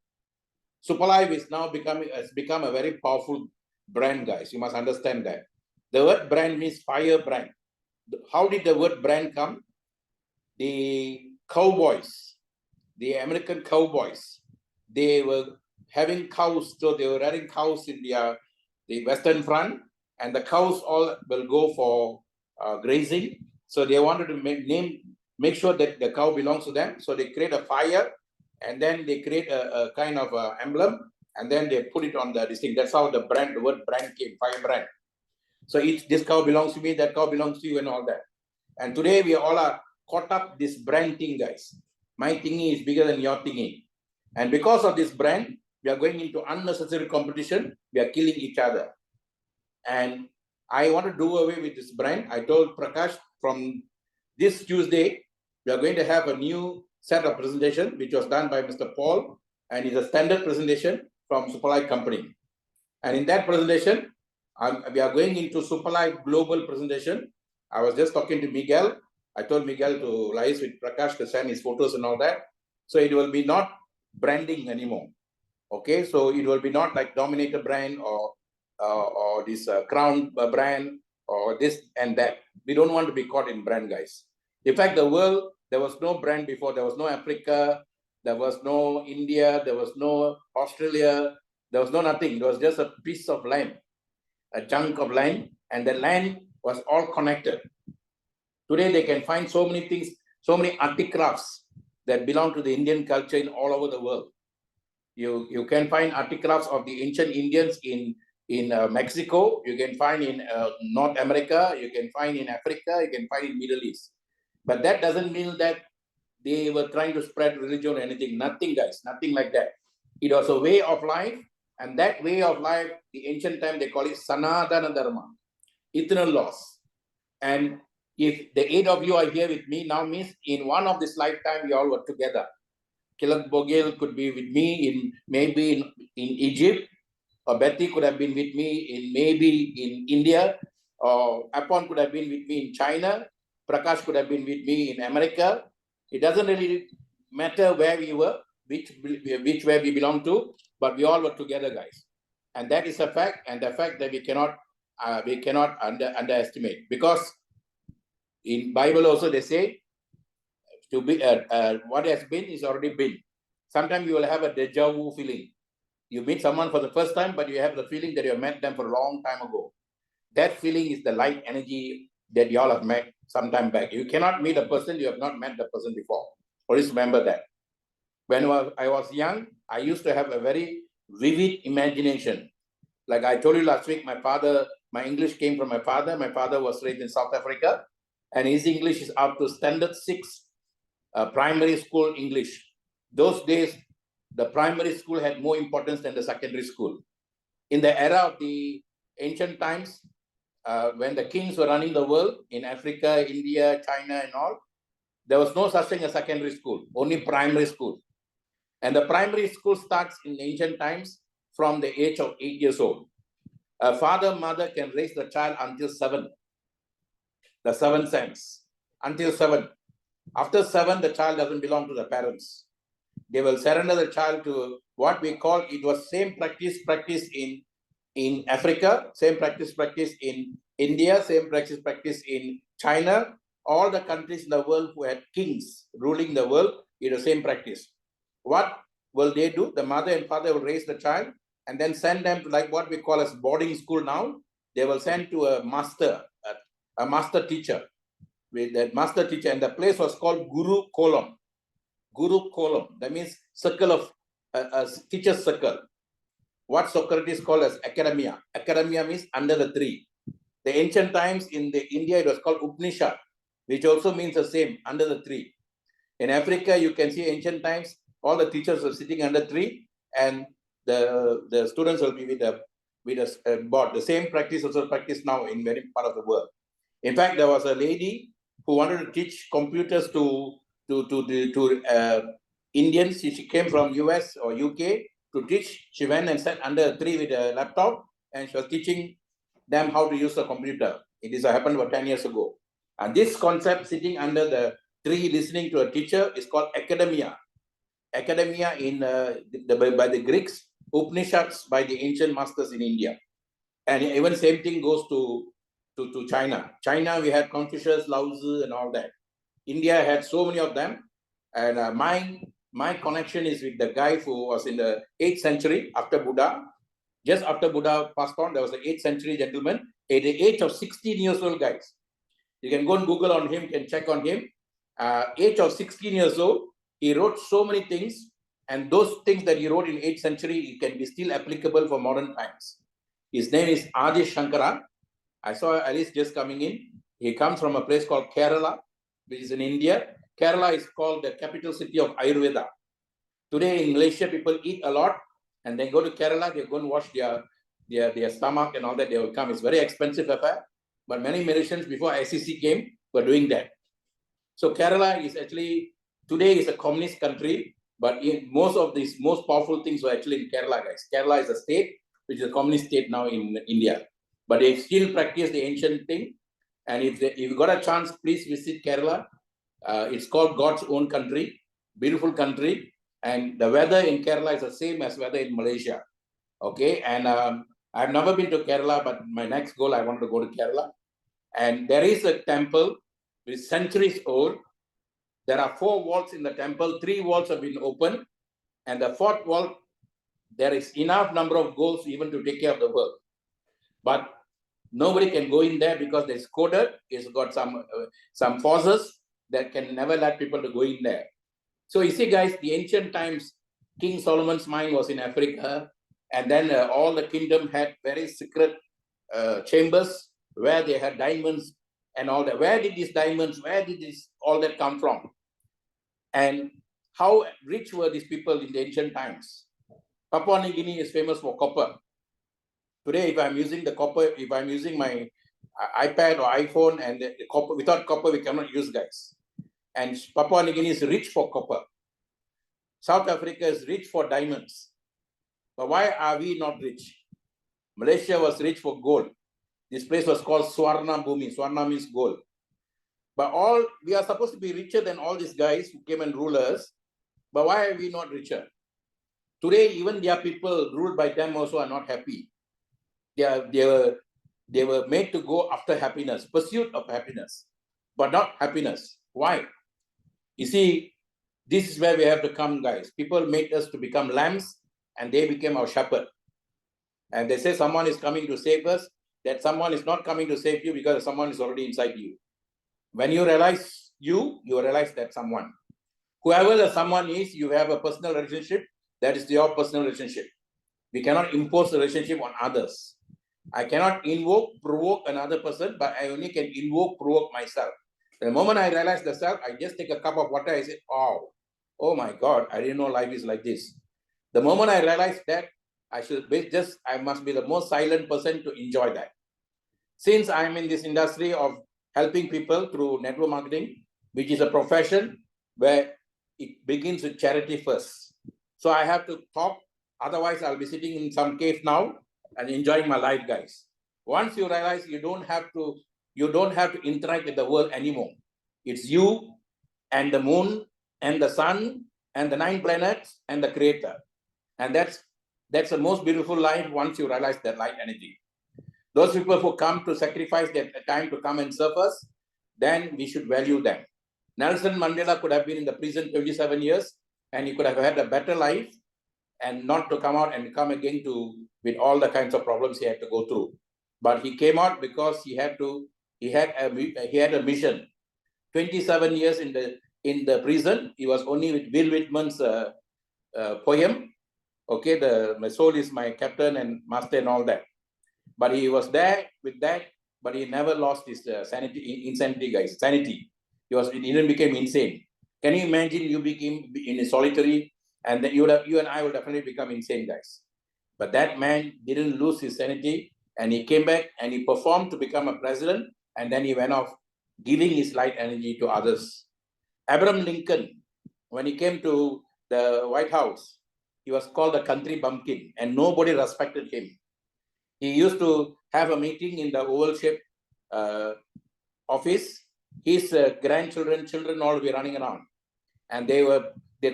Superlife has become a very powerful brand, guys. You must understand that. The word brand means fire brand. How did the word brand come? The cowboys the American cowboys. They were having cows, so they were running cows in the western front, and the cows all will go for grazing. So they wanted to make sure that the cow belongs to them. So they create a fire, and then they create a kind of emblem, and then they put it on this thing. That's how the word brand came, fire brand. So this cow belongs to me, that cow belongs to you, and all that. And today we all are caught up this brand thing, guys. My thingy is bigger than your thingy. And because of this brand, we are going into unnecessary competition. We are killing each other. And I want to do away with this brand. I told Prakash from this Tuesday, we are going to have a new set of presentation, which was done by Mr. Paul, and it's a standard presentation from Superlife company. And in that presentation, we are going into Superlife global presentation. I was just talking to Miguel. I told Miguel to liaise with Prakash to send his photos and all that. So it will be not branding anymore. Okay, so it will be not like Dominator brand or this Crown brand or this and that. We don't want to be caught in brand, guys. In fact, the world, there was no brand before. There was no Africa, there was no India, there was no Australia, there was no nothing. It was just a piece of land, a chunk of land, and the land was all connected. Today, they can find so many things, so many artifacts that belong to the Indian culture in all over the world. You can find artifacts of the ancient Indians in Mexico. You can find in North America. You can find in Africa. You can find in Middle East. But that doesn't mean that they were trying to spread religion or anything. Nothing, guys. Nothing like that. It was a way of life, and that way of life, the ancient time they call it Sanatana Dharma, eternal laws. And if the 8 of you are here with me now, means in one of this lifetime we all were together. Kilat Bogil could be with me in maybe in Egypt, or Betty could have been with me in maybe in India, or Apon could have been with me in China, Prakash could have been with me in America. It doesn't really matter where we were, which where we belong to, but we all were together, guys. And that is a fact, and the fact that we cannot underestimate, because in Bible also they say to be what has been is already been. Sometimes you will have a deja vu feeling. You meet someone for the first time, but you have the feeling that you have met them for a long time ago. That feeling is the light energy that you all have met some time back. You cannot meet a person you have not met the person before. Always remember that. When I was young, I used to have a very vivid imagination. Like I told you last week, my English came from my father. My father was raised in South Africa, and his English is up to standard 6 primary school English. Those days, the primary school had more importance than the secondary school. In the era of the ancient times, when the kings were running the world in Africa, India, China, and all, there was no such thing as secondary school, only primary school. And the primary school starts in ancient times from the age of 8 years old. A father, mother can raise the child until 7. The 7 sense, until 7. After 7, the child doesn't belong to the parents. They will surrender the child to what we call, it was same practice in Africa, same practice in India, same practice in China. All the countries in the world who had kings ruling the world, it was same practice. What will they do? The mother and father will raise the child and then send them to like what we call as boarding school now. They will send to a master teacher. With that master teacher, and the place was called Guru Kolam. Guru Kolam, that means circle of a teacher's circle. What Socrates called as academia. Academia means under the tree. The ancient times in the India, it was called Upanishad, which also means the same, under the tree. In Africa, you can see ancient times, all the teachers were sitting under the tree, and the students will be with a board. The same practice also practiced now in many part of the world. In fact, there was a lady who wanted to teach computers to Indians. She came from US or UK to teach. She went and sat under a tree with a laptop, and she was teaching them how to use the computer. It is happened about 10 years ago. And this concept, sitting under the tree listening to a teacher, is called academia. Academia by the Greeks, Upanishads by the ancient masters in India. And even same thing goes to China. China, we had Confucius, Lao Tzu, and all that. India had so many of them. And my my connection is with the guy who was in the 8th century after Buddha. Just after Buddha passed on, there was an 8th century gentleman at the age of 16 years old, guys. You can go and Google on him, can check on him. Age of 16 years old, he wrote so many things, and those things that he wrote in 8th century, it can be still applicable for modern times. His name is Adi Shankara. I saw Alice just coming in. He comes from a place called Kerala, which is in India. Kerala is called the capital city of Ayurveda. Today in Malaysia, people eat a lot, and they go to Kerala, they go and wash their stomach and all that, they will come. It's very expensive affair, but many Malaysians before SEC came were doing that. So Kerala is actually, today is a communist country, but most of these most powerful things were actually in Kerala, guys. Kerala is a state, which is a communist state now in India. But they still practice the ancient thing. And if you got a chance, please visit Kerala. It's called God's own country, beautiful country. And the weather in Kerala is the same as weather in Malaysia. Okay, and I've never been to Kerala, but my next goal, I want to go to Kerala. And there is a temple which is centuries old. There are 4 walls in the temple. 3 walls have been opened. And the 4th wall, there is enough number of goals even to take care of the work. But nobody can go in there because it's coded. It's got some forces that can never let people to go in there. So you see, guys, the ancient times, King Solomon's mine was in Africa, and then all the kingdom had very secret chambers where they had diamonds and all that. Where did these diamonds, where did all that come from? And how rich were these people in the ancient times? Papua New Guinea is famous for copper. Today, if I'm using the copper, if I'm using my iPad or iPhone and the copper, without copper, we cannot use, guys. And Papua New Guinea is rich for copper. South Africa is rich for diamonds. But why are we not rich? Malaysia was rich for gold. This place was called Swarna Bhumi. Swarna means gold. But we are supposed to be richer than all these guys who came and ruled us. But why are we not richer? Today, even their people ruled by them also are not happy. They were made to go after happiness, pursuit of happiness, but not happiness. Why? You see, this is where we have to come, guys. People made us to become lambs, and they became our shepherd. And they say someone is coming to save us, that someone is not coming to save you because someone is already inside you. When you realize you realize that someone. Whoever the someone is, you have a personal relationship, that is your personal relationship. We cannot impose a relationship on others. I cannot provoke another person, but I only can provoke myself. The moment I realize the self, I just take a cup of water, I say, oh my God, I didn't know life is like this. The moment I realize that, I must be the most silent person to enjoy that. Since I'm in this industry of helping people through network marketing, which is a profession where it begins with charity first. So I have to talk, otherwise I'll be sitting in some cave now and enjoying my life, guys. Once you realize you don't have to interact with the world anymore. It's you and the moon and the sun and the 9 planets and the creator. And that's the most beautiful life once you realize that light energy. Those people who come to sacrifice their time to come and serve us, then we should value them. Nelson Mandela could have been in the prison 27 years and he could have had a better life and not to come out and come again with all the kinds of problems he had to go through. But he came out because he had a mission. 27 years in the prison, he was only with Will Whitman's poem. Okay, my soul is my captain and master and all that. But he was there with that, but he never lost his insanity, guys. Sanity. He didn't become insane. Can you imagine you became in a solitary, and then you and I will definitely become insane, guys. But that man didn't lose his sanity, and he came back and he performed to become a president, and then he went off giving his light energy to others. Abraham Lincoln, when he came to the White House, he was called the country bumpkin, and nobody respected him. He used to have a meeting in the oval-shaped office. His grandchildren, children all be running around. And they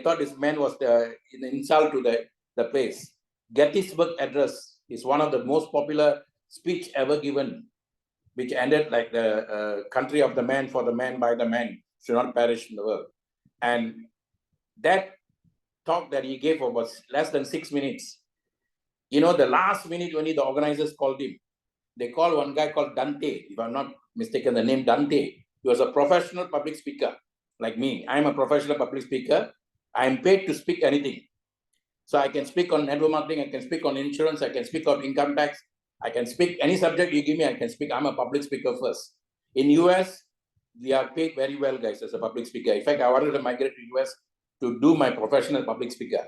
thought this man was an insult to the place. Gettysburg Address is one of the most popular speech ever given, which ended like the country of the man, for the man, by the man, should not perish in the world. And that talk that he gave for was less than 6 minutes. You know, the last minute only the organizers called him. They called one guy called Dante, if I'm not mistaken, the name Dante. He was a professional public speaker, like me. I'm a professional public speaker. I'm paid to speak anything. So I can speak on network marketing, I can speak on insurance, I can speak on income tax, I can speak any subject you give me, I can speak. I'm a public speaker first. In US, we are paid very well, guys, as a public speaker. In fact, I wanted to migrate to US to do my professional public speaker.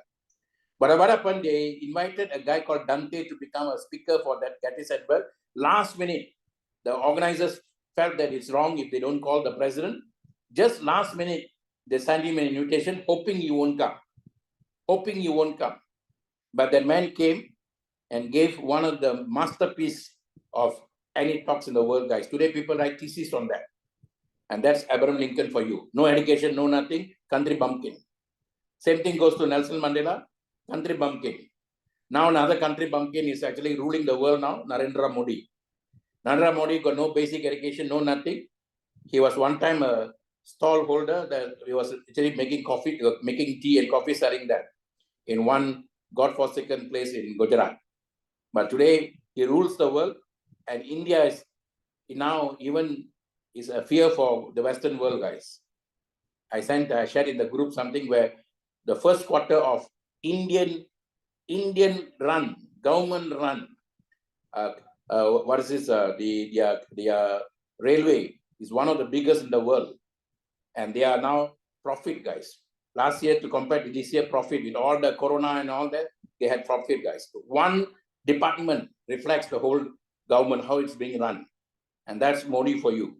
But what happened, they invited a guy called Dante to become a speaker for that Gettys Edinburgh. Last minute, the organizers felt that it's wrong if they don't call the president. Just last minute, they sent him an invitation, hoping he won't come. Hoping he won't come. But that man came and gave one of the masterpiece of any talks in the world, guys. Today, people write thesis on that. And that's Abraham Lincoln for you. No education, no nothing, country bumpkin. Same thing goes to Nelson Mandela, country bumpkin. Now another country bumpkin is actually ruling the world now, Narendra Modi. Narendra Modi got no basic education, no nothing. He was one time a stall holder that he was actually making coffee, making tea and coffee, selling that in one godforsaken place in Gujarat. But today he rules the world, and India is now even is a fear for the Western world, guys. I shared in the group something where the first quarter of Indian run, government run, what is this? The railway is one of the biggest in the world, and they are now profit, guys. Last year to compare to this year, profit with all the corona and all that, they had profit, guys. One department reflects the whole government, how it's being run, and that's Modi for you.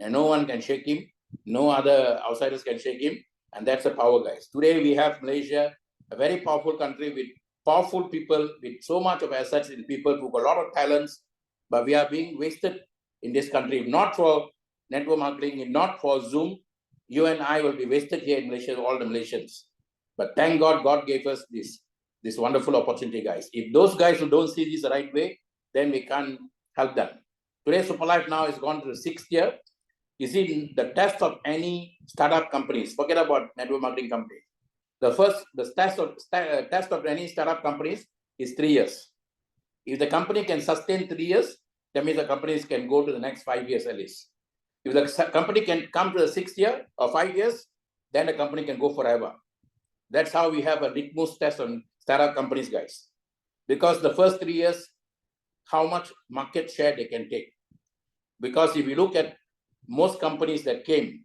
And no one can shake him. No other outsiders can shake him, and that's the power, guys. Today we have Malaysia, a very powerful country with powerful people, with so much of assets in people who've got a lot of talents, but we are being wasted in this country. If not for network marketing, if not for Zoom, you and I will be wasted here in Malaysia, all the Malaysians. But thank God, God gave us this wonderful opportunity, guys. If those guys who don't see this the right way, then we can't help them. Today, Superlife now has gone to the 6th year. You see, the test of any startup companies, forget about network marketing companies. The test of any startup companies is 3 years. If the company can sustain 3 years, that means the companies can go to the next 5 years at least. If the company can come to the 6th year or 5 years, then the company can go forever. That's how we have a litmus test on startup companies, guys. Because the first 3 years, how much market share they can take. Because if you look at most companies that came,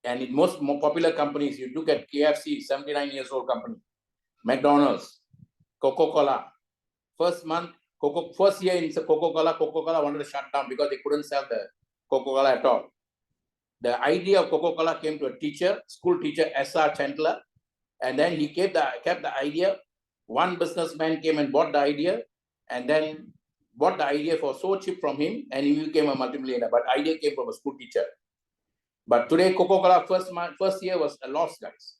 and in most more popular companies, you look at KFC, 79 years old company, McDonald's, Coca-Cola. First year in Coca-Cola wanted to shut down because they couldn't sell the Coca-Cola at all. The idea of Coca-Cola came to a teacher, school teacher, S.R. Chandler, and then he kept the idea. One businessman came and bought the idea, and then bought the idea for so cheap from him, and he became a multimillionaire. But idea came from a school teacher. But today, Coca-Cola first year was a loss, guys.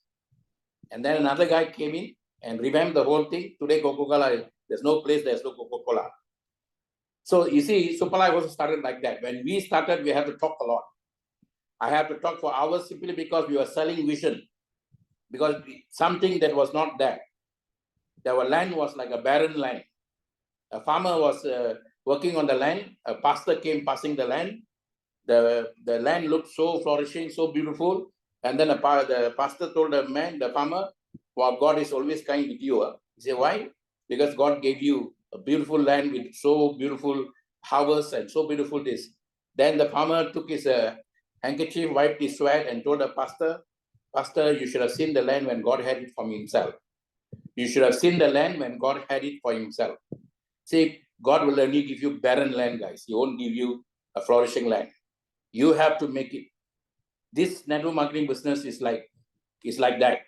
And then another guy came in and revamped the whole thing. Today, Coca-Cola, there's no place, there's no Coca-Cola. So you see, Superlife also started like that. When we started, we had to talk a lot. I had to talk for hours simply because we were selling vision. Because something that was not there. Our land was like a barren land. A farmer was working on the land. A pastor came passing the land. The land looked so flourishing, so beautiful. And then the pastor told the farmer, well, God is always kind with you. He said, why? Because God gave you a beautiful land with so beautiful harvest and so beautiful this. Then the farmer took his handkerchief, wiped his sweat, and told the pastor, Pastor, you should have seen the land when God had it from himself. You should have seen the land when God had it for himself. See, God will only give you barren land, guys. He won't give you a flourishing land. You have to make it. This network marketing business is like that.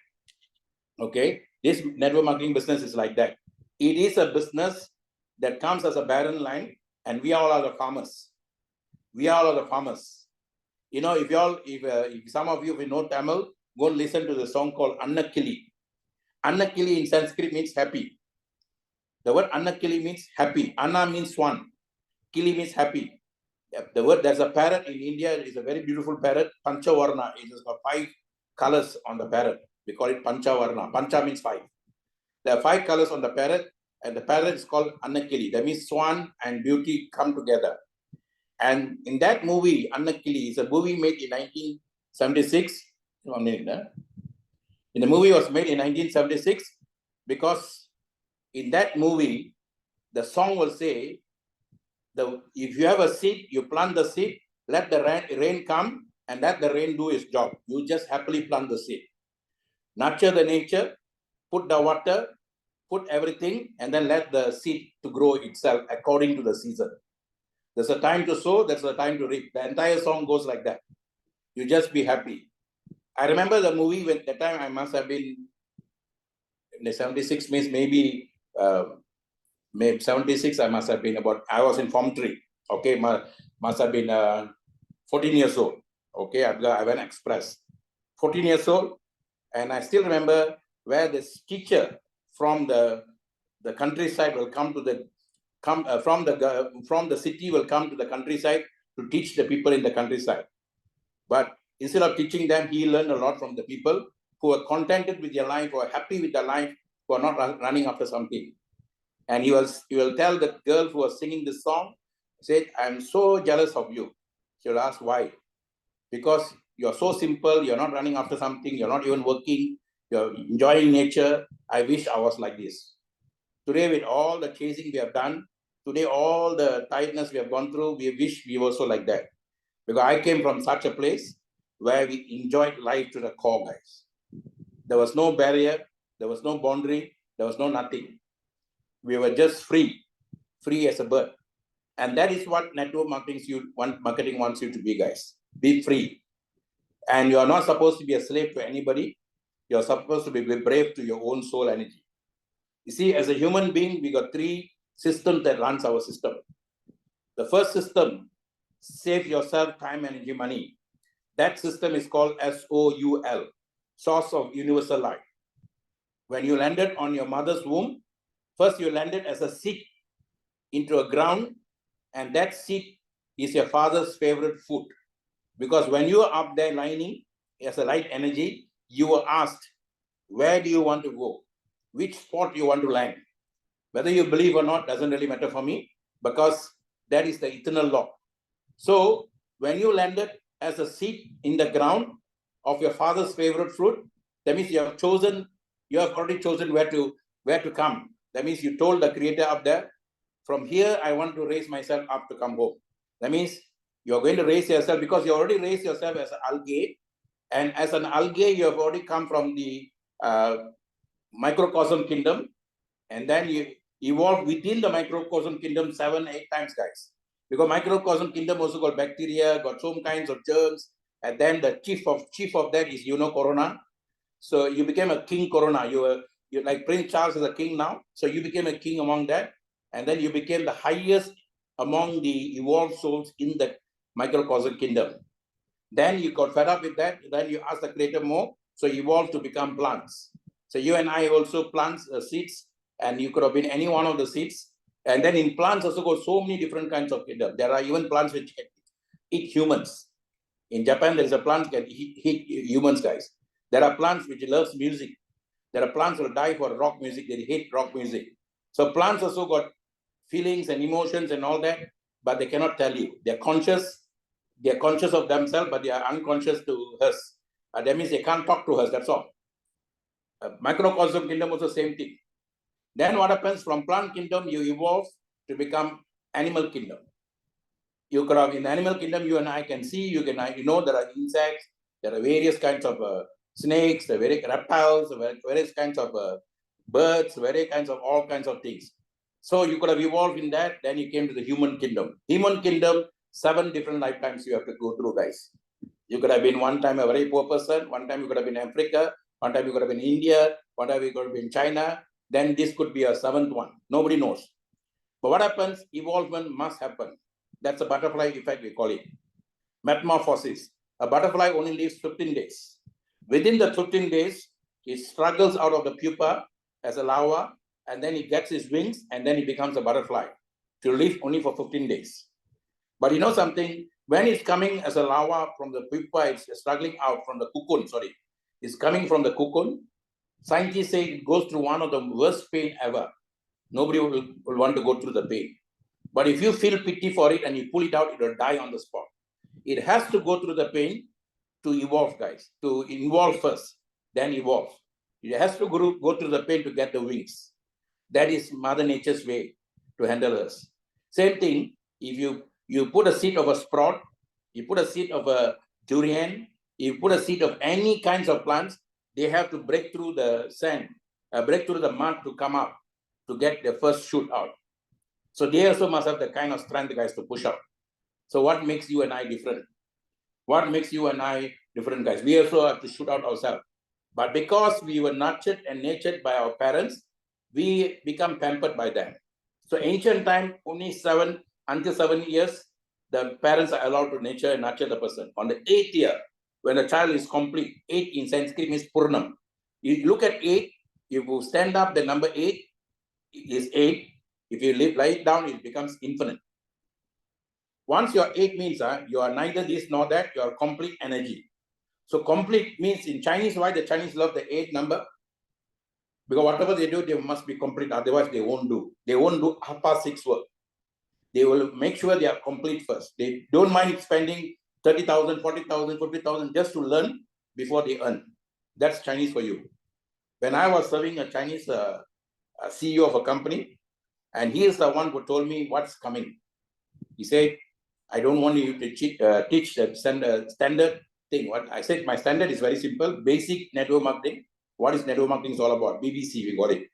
Okay? This network marketing business is like that. It is a business that comes as a barren land, and we all are the farmers. We all are the farmers. You know, if some of you will know Tamil, go and listen to the song called Annakili. Annakili in Sanskrit means happy. The word Annakili means happy. Anna means one. Kili means happy. The word, there's a parrot in India, it's a very beautiful parrot, Panchavarna. It has got 5 colors on the parrot. We call it Panchavarna. Pancha means 5. There are 5 colors on the parrot, and the parrot is called Annakili. That means swan and beauty come together. And in that movie, Annakili is a movie made in 1976. 1 minute. In the movie was made in 1976 because in that movie, the song will say, if you have a seed, you plant the seed, let the rain come, and let the rain do its job. You just happily plant the seed. Nurture the nature, put the water, put everything, and then let the seed to grow itself according to the season. There's a time to sow, there's a time to reap. The entire song goes like that. You just be happy. I remember the movie when the time I must have been in the 76 means maybe 76 I must have been about, I was in Form 3. Okay, must have been 14 years old. Okay, I went express. 14 years old, and I still remember where this teacher from the countryside will come to from the city will come to the countryside to teach the people in the countryside. But instead of teaching them, he learned a lot from the people who are contented with their life, who are happy with their life, who are not running after something. And he will tell the girl who was singing this song, said, I'm so jealous of you. She will ask why. Because you're so simple, you're not running after something, you're not even working, you're enjoying nature. I wish I was like this. Today, with all the chasing we have done, today, all the tiredness we have gone through, we wish we were so like that. Because I came from such a place where we enjoyed life to the core, guys. There was no barrier, there was no boundary, there was no nothing. We were just free as a bird. And that is what network marketing wants you to be, guys. Be free. And you are not supposed to be a slave to anybody. You're supposed to be brave to your own soul energy. You see, as a human being, we got 3 systems that runs our system. The first system, save yourself time, energy, money. That system is called SOUL, Source of Universal Life. When you landed on your mother's womb, first you landed as a seed into a ground, and that seed is your father's favorite food. Because when you are up there lining as a light energy, you were asked, where do you want to go? Which spot you want to land? Whether you believe or not doesn't really matter for me, because that is the eternal law. So when you landed as a seed in the ground of your father's favorite fruit, that means you have already chosen where to come. That means you told the creator up there, from here, I want to raise myself up to come home. That means you're going to raise yourself because you already raised yourself as an algae. And as an algae, you have already come from the microcosm kingdom. And then you evolve within the microcosm kingdom 7, 8 times, guys. Because microcosm kingdom also got bacteria, got some kinds of germs. And then the chief of that is, Corona. So you became a king Corona. You're like Prince Charles is a king now. So you became a king among that. And then you became the highest among the evolved souls in the microcosm kingdom. Then you got fed up with that. Then you asked the creator more. So you evolved to become plants. So you and I also plants, seeds, and you could have been any one of the seeds. And then in plants also got so many different kinds of kingdom. There are even plants which can eat humans. In Japan, there is a plant that can eat humans, guys. There are plants which loves music. There are plants who will die for rock music. They hate rock music. So plants also got feelings and emotions and all that, but they cannot tell you. They're conscious of themselves, but they are unconscious to us. That means they can't talk to us, that's all. Microcosm kingdom also same thing. Then what happens from plant kingdom, you evolve to become animal kingdom. You could have in the animal kingdom, you and I can see, there are insects, there are various kinds of snakes, there are various reptiles, various kinds of birds, various kinds of all kinds of things. So you could have evolved in that, then you came to the human kingdom. Human kingdom, 7 different lifetimes you have to go through, guys. You could have been one time a very poor person, one time you could have been in Africa, one time you could have been in India, one time you could have been in China, then this could be a 7th one. Nobody knows. But what happens? Evolvement must happen. That's a butterfly effect, we call it. Metamorphosis. A butterfly only lives 15 days. Within the 15 days, it struggles out of the pupa as a larva, and then he gets his wings, and then he becomes a butterfly to live only for 15 days. But you know something? When it's coming as a larva from the pupa, it's struggling out from the cocoon, is coming from the cocoon. Scientists say it goes through one of the worst pain ever. Nobody will want to go through the pain. But if you feel pity for it and you pull it out, it will die on the spot. It has to go through the pain to evolve, guys. To evolve first, then evolve. It has to go through the pain to get the wings. That is Mother Nature's way to handle us. Same thing, if you put a seed of a sprout, you put a seed of a durian, you put a seed of any kinds of plants, they have to break through the sand, break through the mud to come up, to get the first shoot out. So they also must have the kind of strength, guys, to push out. So what makes you and I different? What makes you and I different, guys? We also have to shoot out ourselves. But because we were nurtured and nurtured by our parents, we become pampered by them. So ancient time, only until 7 years, the parents are allowed to nurture and nurture the person. On the 8th year, when the child is complete, 8 in Sanskrit means Purnam. You look at 8, if you stand up, the number 8 is 8. If you lie it down, it becomes infinite. Once you're 8 means you are neither this nor that, you are complete energy. So complete means in Chinese, why the Chinese love the 8 number? Because whatever they do, they must be complete. Otherwise, they won't do. They won't do half past 6 work. They will make sure they are complete first. They don't mind spending 30,000, 40,000, 50,000 just to learn before they earn. That's Chinese for you. When I was serving a Chinese CEO of a company, and he is the one who told me what's coming. He said, I don't want you to teach the standard thing. What I said, my standard is very simple, basic network marketing. What is network marketing is all about? BBC, we got it.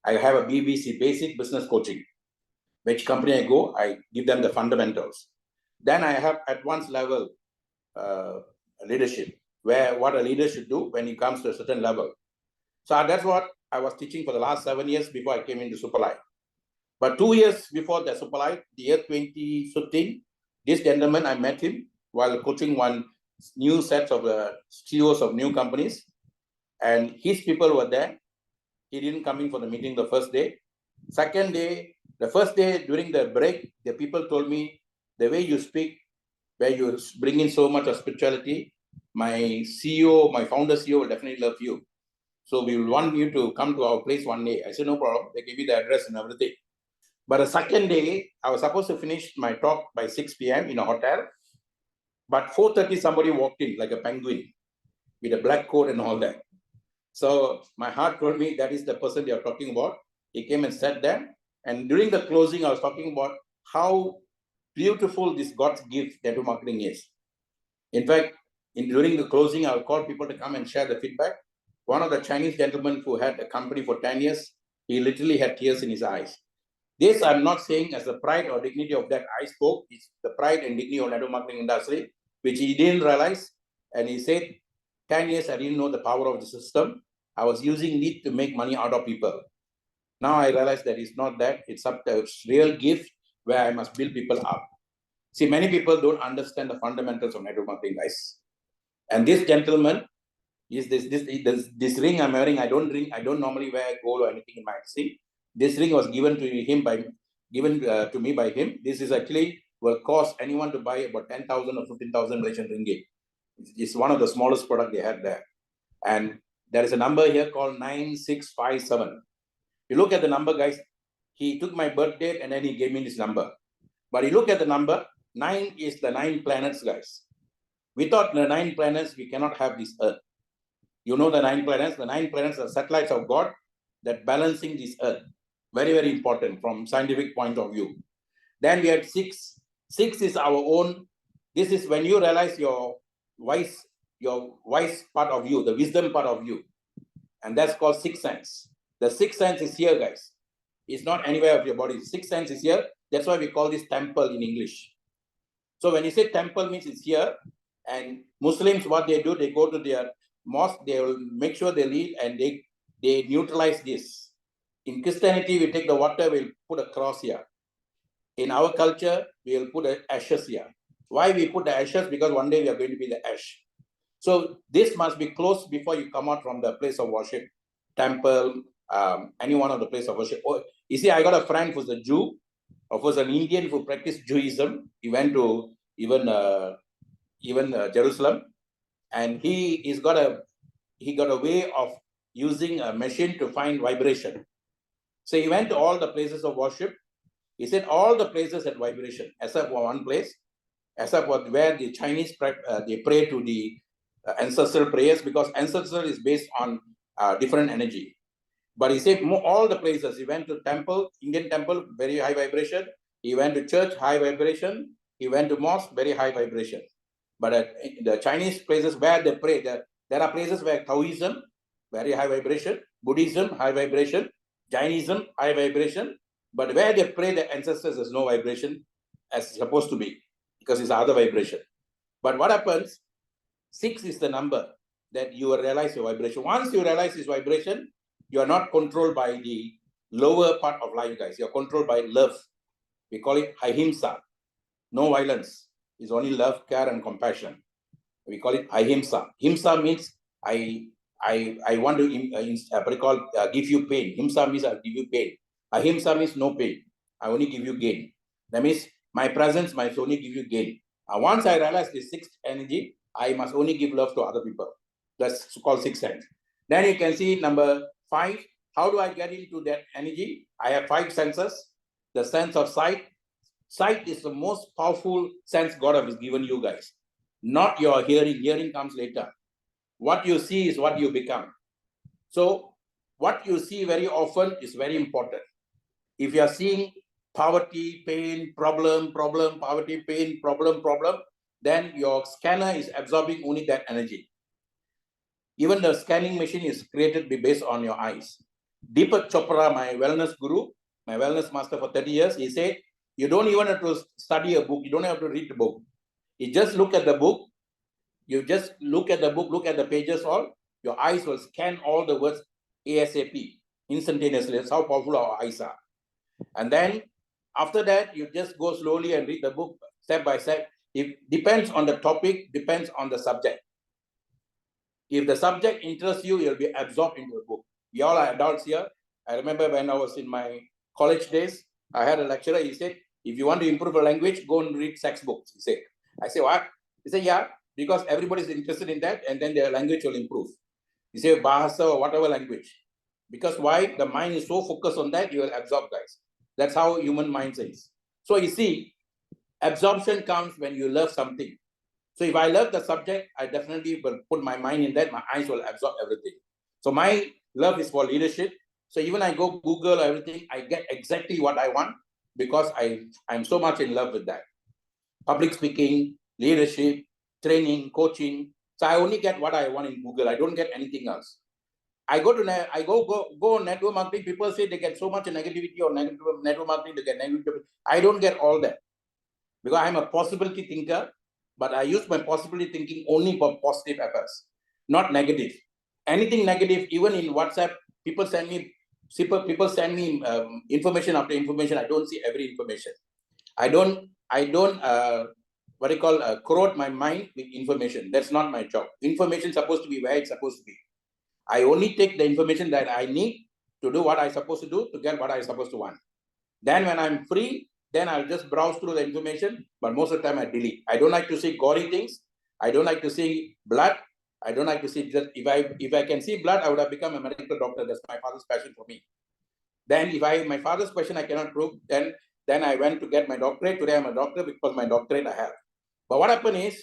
I have a BBC, basic business coaching. Which company I go, I give them the fundamentals. Then I have advanced level leadership, where what a leader should do when he comes to a certain level. So that's what I was teaching for the last 7 years before I came into Superlife. But 2 years before the Superlife, the year 2015, this gentleman, I met him while coaching one new set of CEOs of new companies. And his people were there. He didn't come in for the meeting the first day. Second day, the first day during the break, the people told me, the way you speak, where you bring in so much of spirituality, my CEO, my founder CEO will definitely love you. So we will want you to come to our place one day. I said, no problem. They gave me the address and everything. But the second day, I was supposed to finish my talk by 6 p.m. in a hotel. But 4:30, somebody walked in like a penguin with a black coat and all that. So my heart told me that is the person they are talking about. He came and sat there. And during the closing, I was talking about how beautiful this God's gift network marketing is. In fact, during the closing, I'll call people to come and share the feedback. One of the Chinese gentlemen who had a company for 10 years, he literally had tears in his eyes. This I'm not saying as the pride or dignity of that I spoke. It's the pride and dignity of network marketing industry, which he didn't realize. And he said, 10 years, I didn't know the power of the system. I was using it to make money out of people. Now I realize that it's not that. It's a real gift where I must build people up. See, many people don't understand the fundamentals of network marketing, guys. And this gentleman is this ring I'm wearing. I don't normally wear gold or anything in my ring. This ring was given to him to me by him. This is actually will cost anyone to buy about 10,000 or 15,000 Malaysian ringgit. It's one of the smallest product they had there. And there is a number here called 9657. You look at the number, guys. He took my birth date and then he gave me this number. But you look at the number, 9 is the 9 planets, guys. Without the 9 planets, we cannot have this earth. You know the 9 planets? The 9 planets are satellites of God that balancing this earth. Very, very important from scientific point of view. Then we had 6. 6 is our own. This is when you realize your wise part of you, the wisdom part of you. And that's called sixth sense. The sixth sense is here, guys. It's not anywhere of your body. Sixth sense is here. That's why we call this temple in English. So when you say temple means it's here. And Muslims, what they do, they go to their mosque, they will make sure they lead and they neutralize this. In Christianity, we take the water, we'll put a cross here. In our culture, we'll put ashes here. Why we put the ashes? Because one day we are going to be the ash. So this must be closed before you come out from the place of worship, temple, any one of the place of worship. Oh, you see, I got a friend who's a Jew, or who's an Indian who practiced Judaism. He went to even Jerusalem, and he's got a he got a way of using a machine to find vibration. So he went to all the places of worship. He said all the places had vibration, except for one place, except for where the Chinese they pray to the ancestral prayers, because ancestral is based on different energy. But he said all the places. He went to temple, Indian temple, very high vibration. He went to church, high vibration. He went to mosque, very high vibration. But at the Chinese places where they pray, there are places where Taoism, very high vibration, Buddhism, high vibration, Jainism, high vibration. But where they pray the ancestors, there's no vibration as supposed to be, because it's other vibration. But what happens? 6 is the number that you will realize your vibration. Once you realize this vibration, you are not controlled by the lower part of life, guys. You are controlled by love. We call it ahimsa. No violence. It's only love, care, and compassion. We call it ahimsa. Himsa means I want to give you pain. Himsa means I'll give you pain. Ahimsa means no pain. I only give you gain. That means my presence might only give you gain. Once I realize the 6th energy, I must only give love to other people. That's called 6th sense. Then you can see number 5. How do I get into that energy? I have 5 senses. The sense of sight. Sight is the most powerful sense God has given you guys. Not your hearing. Hearing comes later. What you see is what you become. So what you see very often is very important. If you are seeing poverty, pain, problem, poverty, pain, problem, then your scanner is absorbing only that energy. Even the scanning machine is created based on your eyes. Deepak Chopra, my wellness guru, my wellness master for 30 years, he said, you don't even have to study a book. You don't have to read the book. You just look at the book. You just look at the book, look at the pages all. Your eyes will scan all the words ASAP, instantaneously. That's how powerful our eyes are. And then after that, you just go slowly and read the book step by step. It depends on the topic, depends on the subject. If the subject interests you, you'll be absorbed into the book. We all are adults here. I remember when I was in my college days, I had a lecturer, he said, if you want to improve a language, go and read sex books, he said. I said, what? He said, yeah, because everybody is interested in that, and then their language will improve. He said, Bahasa or whatever language. Because why? The mind is so focused on that, you will absorb, guys. That's how human mind is. So you see, absorption comes when you love something. So if I love the subject, I definitely will put my mind in that, my eyes will absorb everything. So my love is for leadership. So even I go Google everything, I get exactly what I want because I'm so much in love with that. Public speaking, leadership, training, coaching. So I only get what I want in Google. I don't get anything else. I go on network marketing. People say they get so much negativity or negative network marketing, they get negative. I don't get all that because I'm a possibility thinker, but I use my possibility thinking only for positive efforts, not negative. Anything negative, even in WhatsApp, people send me information after information. I don't see every information. I don't corrode my mind with information. That's not my job. Information is supposed to be where it's supposed to be. I only take the information that I need to do what I'm supposed to do to get what I'm supposed to want. Then when I'm free, then I'll just browse through the information, but most of the time I delete. I don't like to see gory things. I don't like to see blood. I don't like to see just if I can see blood, I would have become a medical doctor. That's my father's passion for me. Then if my father's passion I cannot prove, then I went to get my doctorate. Today I'm a doctor because my doctorate I have. But what happened is,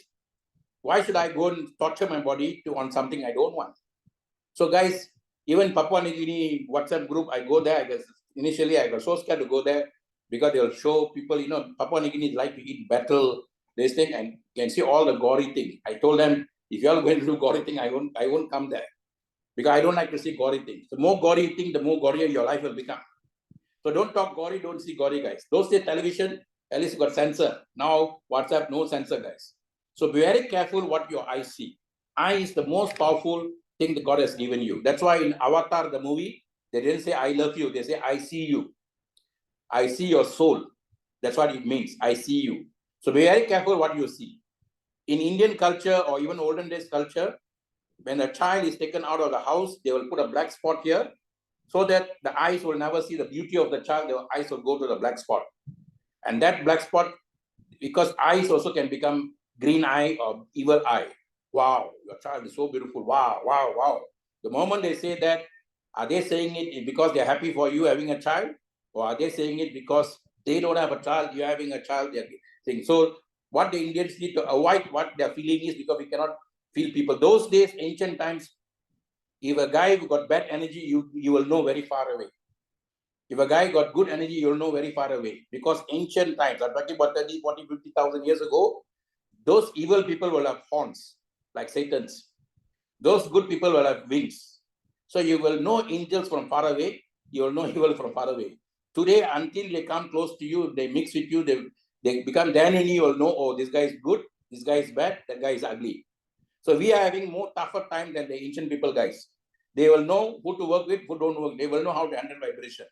why should I go and torture my body on something I don't want? So guys, even Papua New Guinea WhatsApp group, I go there. I guess initially I was so scared to go there because they'll show people, Papua New Guinea like to eat battle, this thing, and you can see all the gory thing. I told them, if you all going to do gory thing, I won't come there because I don't like to see gory things. The more gory you think, the more gorier your life will become. So don't talk gory, don't see gory, guys. Those days television, at least you got censor. Now WhatsApp, no censor, guys. So be very careful what your eyes see. Eye is the most powerful thing that God has given you. That's why in Avatar, the movie, they didn't say I love you. They say I see you. I see your soul. That's what it means. I see you. So be very careful what you see. In Indian culture or even olden days culture, when a child is taken out of the house, they will put a black spot here so that the eyes will never see the beauty of the child. The eyes will go to the black spot. And that black spot, because eyes also can become green eye or evil eye. Wow, your child is so beautiful. Wow, wow, wow. The moment they say that, are they saying it because they're happy for you having a child? Or are they saying it because they don't have a child, you're having a child, they're saying. So what the Indians need to avoid what their feeling is, because we cannot feel people. Those days, ancient times, if a guy got bad energy, you will know very far away. If a guy got good energy, you'll know very far away. Because ancient times, I'm talking about 30, 40, 50,000 years ago, those evil people will have horns, like Satan's. Those good people will have wings. So you will know angels from far away. You will know evil from far away. Today, until they come close to you, they mix with you, they become then and you will know, oh, this guy is good, this guy is bad, that guy is ugly. So we are having more tougher time than the ancient people guys. They will know who to work with, who don't work. They will know how to handle vibration.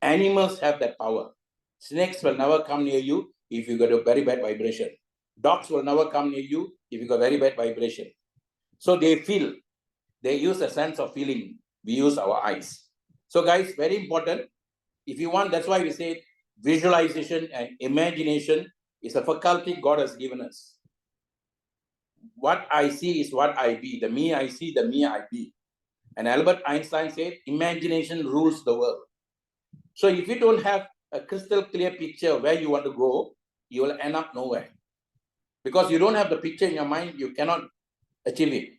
Animals have that power. Snakes will never come near you if you got a very bad vibration. Dogs will never come near you if you got very bad vibration. So they feel, they use a sense of feeling. We use our eyes. So guys, very important. If you want, that's why we say visualization and imagination is a faculty God has given us. What I see is what I be. The me I see, the me I be. And Albert Einstein said, imagination rules the world. So if you don't have a crystal clear picture of where you want to go, you will end up nowhere. Because you don't have the picture in your mind, you cannot achieve it.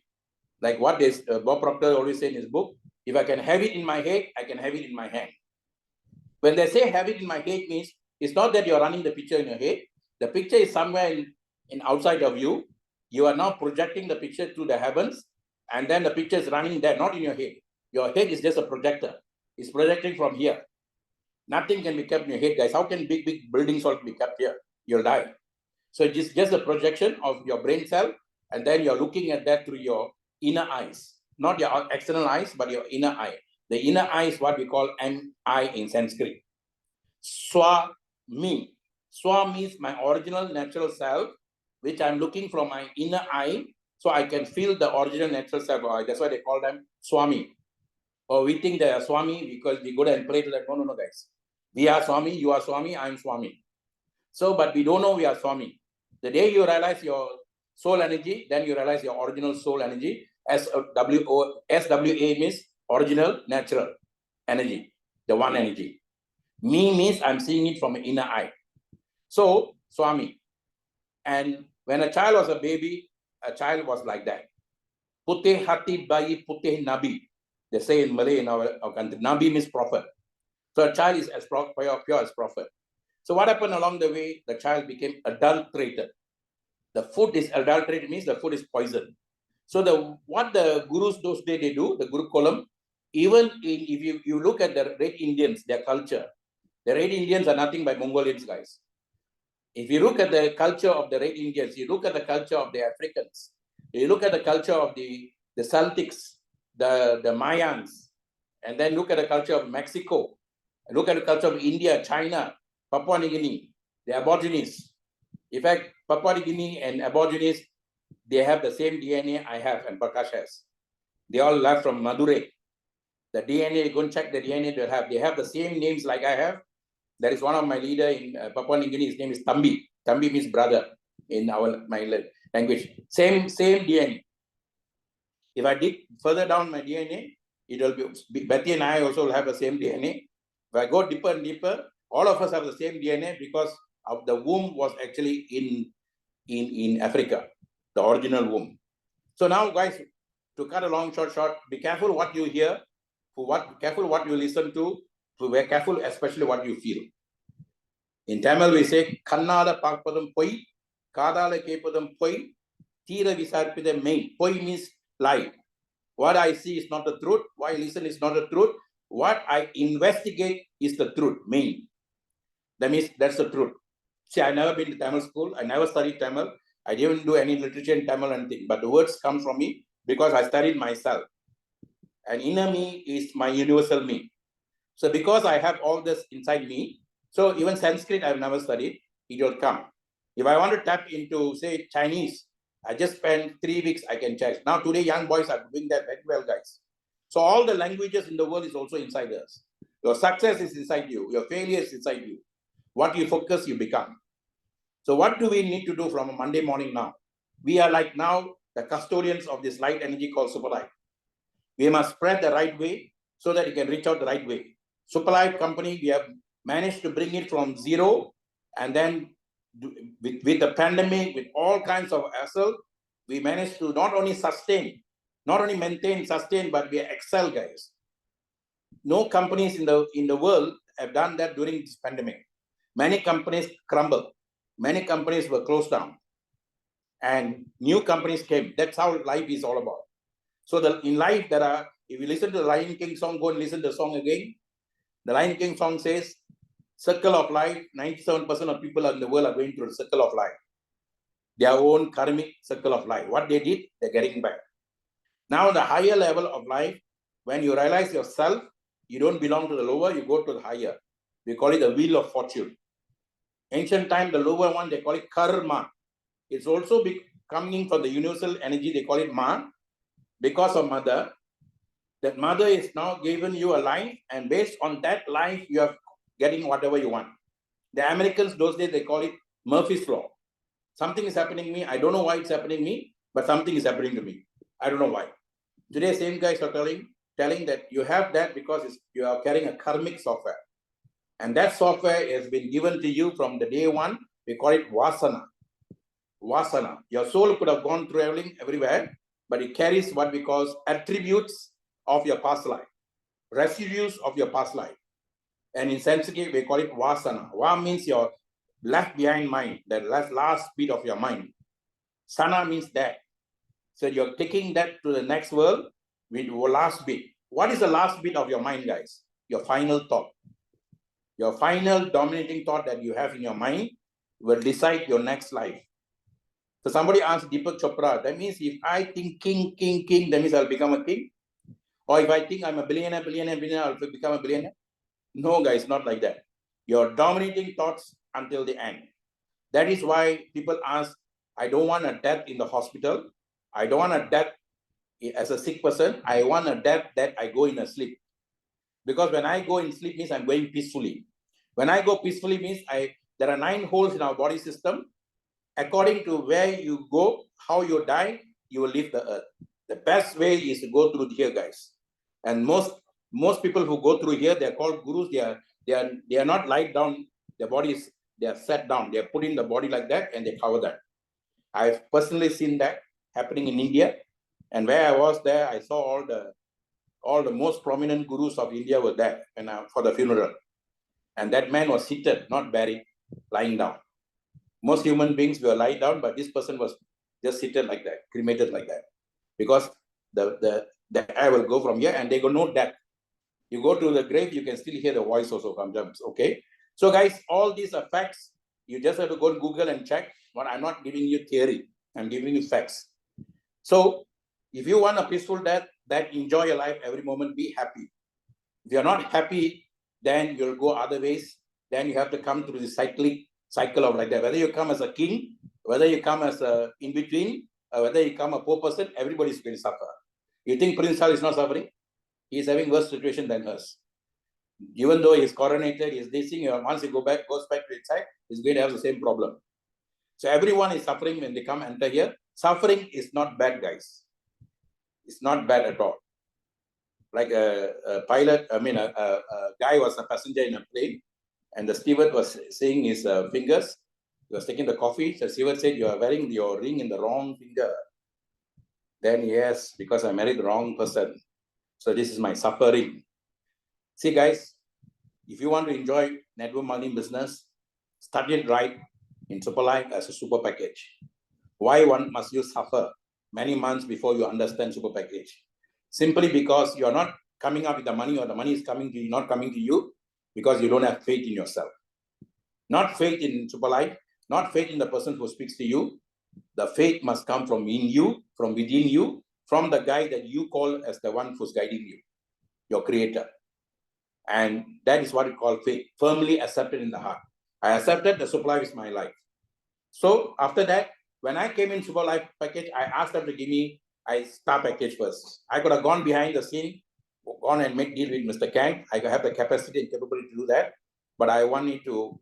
Like what this Bob Proctor always said in his book, if I can have it in my head, I can have it in my hand. When they say have it in my head means, it's not that you're running the picture in your head. The picture is somewhere in outside of you. You are now projecting the picture through the heavens, and then the picture is running there, not in your head. Your head is just a projector. It's projecting from here. Nothing can be kept in your head, guys. How can big buildings all be kept here? You'll die. So it's just a projection of your brain cell, and then you're looking at that through your inner eyes, not your external eyes, but your inner eye. The inner eye is what we call an eye in Sanskrit. Swami. Swa means my original natural self, which I'm looking from my inner eye, so I can feel the original natural self. That's why they call them Swami. Or we think they are Swami because we go there and pray to that. No, guys. We are Swami, you are Swami, I am Swami. So, but we don't know we are Swami. The day you realize your soul energy, then you realize your original soul energy. SWA means original natural energy, the one energy. Me means I'm seeing it from an inner eye. So, Swami. And when a child was a baby, a child was like that. Putih hati bayi putih nabi. They say in Malay in our country, nabi means prophet. So a child is as pure as prophet. So what happened along the way? The child became adulterated. The food is adulterated means the food is poison. So what the gurus those days they do, the Guru column, even if you look at the Red Indians, their culture, the Red Indians are nothing but Mongolians, guys. If you look at the culture of the Red Indians, you look at the culture of the Africans, you look at the culture of the Celtics, the Mayans, and then look at the culture of Mexico, look at the culture of India, China, Papua New Guinea, the Aborigines. In fact, Papua New Guinea and Aborigines, they have the same DNA I have and Prakash has. They all left from Madurai. The DNA, go and check the DNA they have the same names like I have. There is one of my leader in Papua New Guinea, his name is Tambi. Tambi means brother in my language. Same DNA. If I dig further down my DNA, it will be Betty and I also will have the same DNA. If I go deeper and deeper, all of us have the same DNA because of the womb was actually in Africa, the original womb. So now, guys, to cut a long short, be careful what you hear, careful what you listen to, be careful especially what you feel. In Tamil, we say, Kannada Parpadam Poi, Kadala Kepadam Poi, Tira Visarpidam Main. Poi means lie. What I see is not the truth. What I listen is not the truth. What I investigate is the truth, main. That means that's the truth. See, I never been to Tamil school. I never studied Tamil. I didn't do any literature in Tamil and thing. But the words come from me because I studied myself. And inner me is my universal me. So because I have all this inside me, so even Sanskrit I've never studied, it will come. If I want to tap into, say, Chinese, I just spend 3 weeks, I can check. Now today, young boys are doing that very well, guys. So all the languages in the world is also inside us. Your success is inside you. Your failure is inside you. What you focus, you become. So what do we need to do from a Monday morning now? We are like now the custodians of this light energy called Superlife. We must spread the right way so that it can reach out the right way. Superlife company, we have managed to bring it from zero, and then with the pandemic, with all kinds of hassle, we managed to not only sustain, not only maintain, sustain, but we excel, guys. No companies in the world have done that during this pandemic. Many companies crumbled. Many companies were closed down. And new companies came. That's how life is all about. So in life, there are, if you listen to the Lion King song, go and listen to the song again. The Lion King song says, circle of life, 97% of people in the world are going through the circle of life. Their own karmic circle of life. What they did, they're getting back. Now, the higher level of life, when you realize yourself, you don't belong to the lower, you go to the higher. We call it the wheel of fortune. Ancient time, the lower one, they call it karma. It's also coming from the universal energy, they call it ma. Because of mother, that mother is now given you a life, and based on that life, you are getting whatever you want. The Americans, those days, they call it Murphy's Law. Something is happening to me. I don't know why it's happening to me, but something is happening to me. I don't know why. Today, same guys are telling that you have that because you are carrying a karmic software. And that software has been given to you from the day one. We call it vasana. Vasana. Your soul could have gone traveling everywhere, but it carries what we call attributes of your past life, residues of your past life. And in Sanskrit, we call it vasana. Va means your left behind mind, the last bit of your mind. Sana means that. So you're taking that to the next world with your last bit. What is the last bit of your mind, guys? Your final thought. Your final dominating thought that you have in your mind will decide your next life. So somebody asked Deepak Chopra, that means if I think king, that means I'll become a king? Or if I think I'm a billionaire, I'll become a billionaire? No, guys, not like that. Your dominating thoughts until the end. That is why people ask, I don't want a death in the hospital. I don't want a death as a sick person. I want a death that I go in a sleep. Because when I go in sleep means I'm going peacefully. When I go peacefully means there are 9 holes in our body system. According to where you go, how you die, you will leave the earth. The best way is to go through here, guys. And most people who go through here, they're called gurus. They are not lied down. Their bodies, they are set down. They are put in the body like that and they cover that. I've personally seen that happening in India. And where I was there, I saw all the most prominent gurus of India were there for the funeral. And that man was seated, not buried, lying down. Most human beings were lying down, but this person was just seated like that, cremated like that. Because the air will go from here and they go no death. You go to the grave, you can still hear the voice also from them. Okay. So guys, all these are facts. You just have to go to Google and check. But I'm not giving you theory. I'm giving you facts. So if you want a peaceful death, that enjoy your life every moment, be happy. If you're not happy, then you'll go other ways. Then you have to come through the cycle of like that. Whether you come as a king, whether you come as a in-between, whether you come a poor person, everybody's going to suffer. You think Prince Charles is not suffering? He's having worse situation than us. Even though he's coronated, he's this thing, once he goes back to inside, he's going to have the same problem. So everyone is suffering when they enter here. Suffering is not bad, guys. It's not bad at all. Like a pilot, a guy was a passenger in a plane, and the steward was saying his fingers. He was taking the coffee. So the steward said, "You are wearing your ring in the wrong finger." Then yes, because I married the wrong person. So this is my suffering. See, guys, if you want to enjoy network marketing business, start it right in Superlife as a super package. Why must you suffer many months before you understand super package? Simply because you are not coming up with the money, or the money is coming to you, not coming to you, because you don't have faith in yourself. Not faith in Superlife, not faith in the person who speaks to you. The faith must come from in you, from within you, from the guy that you call as the one who's guiding you, your creator. And that is what we call faith, firmly accepted in the heart. I accepted the Superlife is my life. So after that, when I came in Superlife package, I asked them to give me a star package first. I could have gone behind the scene, gone and make deal with Mr. Kang. I have the capacity and capability to do that. But I wanted to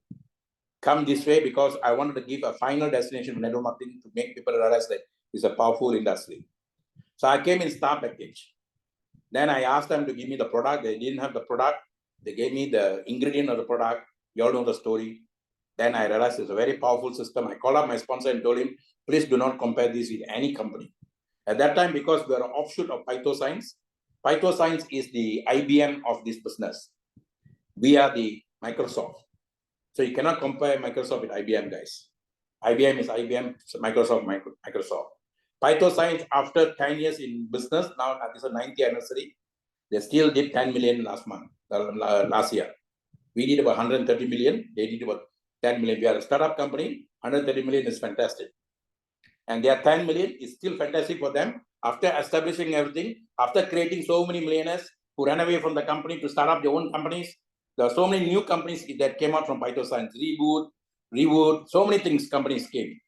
come this way because I wanted to give a final destination for network marketing to make people realize that It's a powerful industry. So I came in star package. Then I asked them to give me the product. They didn't have the product. They gave me the ingredient of the product. You all know the story. Then I realized it's a very powerful system. I called up my sponsor and told him, please do not compare this with any company. At that time, because we are an offshoot of Phytoscience is the IBM of this business. We are the Microsoft. So you cannot compare Microsoft with IBM, guys. IBM is IBM, Microsoft, Microsoft. Phytoscience, after 10 years in business, now this is a 90th anniversary, they still did 10 million last year. We did about 130 million, they did about 10 million. We are a startup company, 130 million is fantastic. And their 10 million is still fantastic for them. After establishing everything, after creating so many millionaires who ran away from the company to start up their own companies, there are so many new companies that came out from Phytoscience, Reboot, so many things, companies came.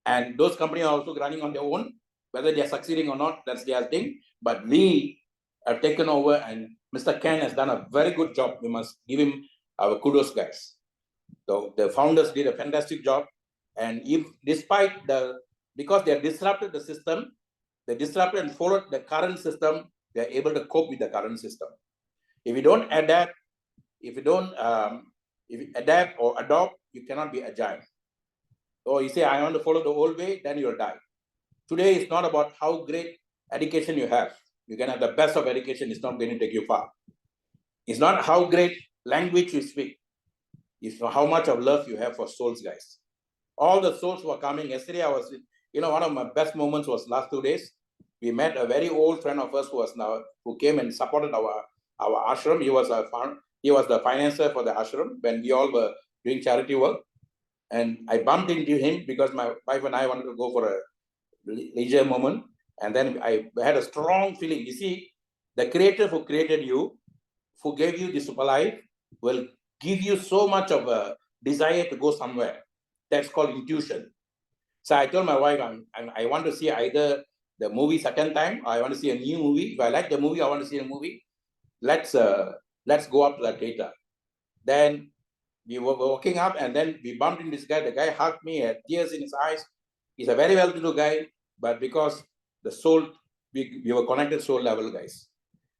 And those companies are also running on their own. Whether they are succeeding or not, that's their thing. But we have taken over, and Mr. Ken has done a very good job. We must give him our kudos, guys. So the founders did a fantastic job. And because they have disrupted the system, they disrupted and followed the current system, they're able to cope with the current system. If you don't adapt, if you adapt or adopt, you cannot be agile. Or you say, I want to follow the old way, then you'll die. Today, it's not about how great education you have. You can have the best of education, it's not going to take you far. It's not how great language you speak. It's how much of love you have for souls, guys. All the souls were coming. Yesterday, I was, one of my best moments was last 2 days. We met a very old friend of us who came and supported our ashram. He was the financier for the ashram when we all were doing charity work. And I bumped into him because my wife and I wanted to go for a leisure moment. And then I had a strong feeling. You see, the creator who created you, who gave you the Superlife, will give you so much of a desire to go somewhere. That's called intuition. So I told my wife, I want to see either the movie second time, or I want to see a new movie. If I like the movie, I want to see a movie. Let's go up to the theater. Then we were walking up, and then we bumped into this guy. The guy hugged me, had tears in his eyes. He's a very well-to-do guy, but because the soul, we were connected soul level, guys.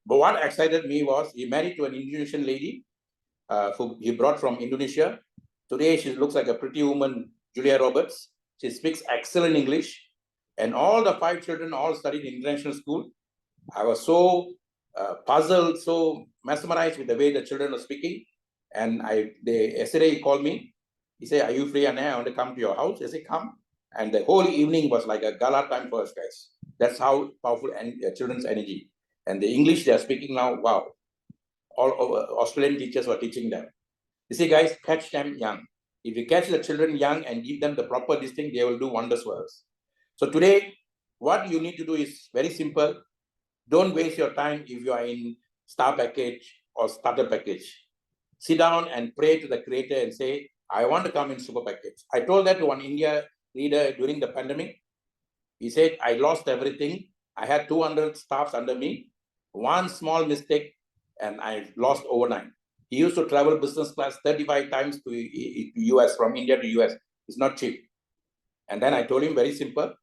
But what excited me was he married to an Indonesian lady who he brought from Indonesia. Today, she looks like a pretty woman, Julia Roberts. She speaks excellent English. And all the 5 children all studied in international school. I was so puzzled, so mesmerized with the way the children were speaking. And yesterday he called me. He said, are you free, Anna? I want to come to your house. I said, come. And the whole evening was like a gala time for us, guys. That's how powerful children's energy. And the English they are speaking now, wow. All over Australian teachers were teaching them. You see, guys, catch them young. If you catch the children young and give them the proper distinct, they will do wonders for us. So today, what you need to do is very simple. Don't waste your time if you are in star package or starter package. Sit down and pray to the creator and say, I want to come in super package. I told that to one India leader during the pandemic. He said, I lost everything. I had 200 staffs under me. One small mistake and I lost overnight. He used to travel business class 35 times to US, from India to US. It's not cheap. And then I told him very simple,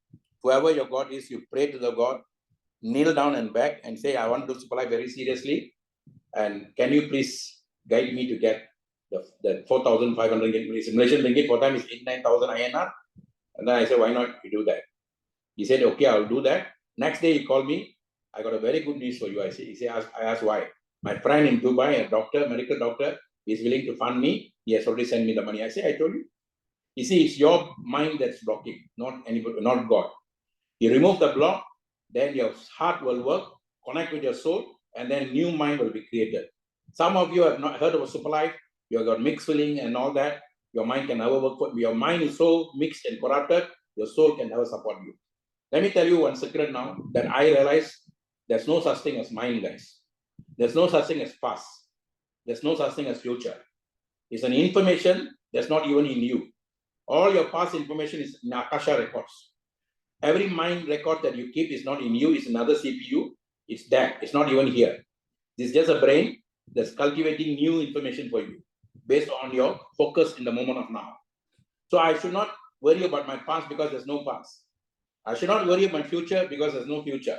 whoever your God is, you pray to the God, kneel down and beg and say, I want to do Superlife very seriously. And can you please guide me to get the 4,500 simulation ringgit for time is 89,000 INR. And then I said, why not you do that? He said, okay, I'll do that. Next day he called me. I got a very good news for you. I asked why. My friend in Dubai, a doctor, medical doctor, is willing to fund me. He has already sent me the money. I say, I told you. You see, it's your mind that's blocking, not anybody, not God. You remove the block, then your heart will work, connect with your soul, and then new mind will be created. Some of you have not heard of a Superlife. You have got mixed feeling and all that. Your mind can never work. Your mind is so mixed and corrupted, your soul can never support you. Let me tell you one secret now that I realize there's no such thing as mind, guys. There's no such thing as past. There's no such thing as future. It's an information that's not even in you. All your past information is in Akasha records. Every mind record that you keep is not in you, it's another CPU. It's there. It's not even here. It's just a brain that's cultivating new information for you based on your focus in the moment of now. So I should not worry about my past because there's no past. I should not worry about my future because there's no future.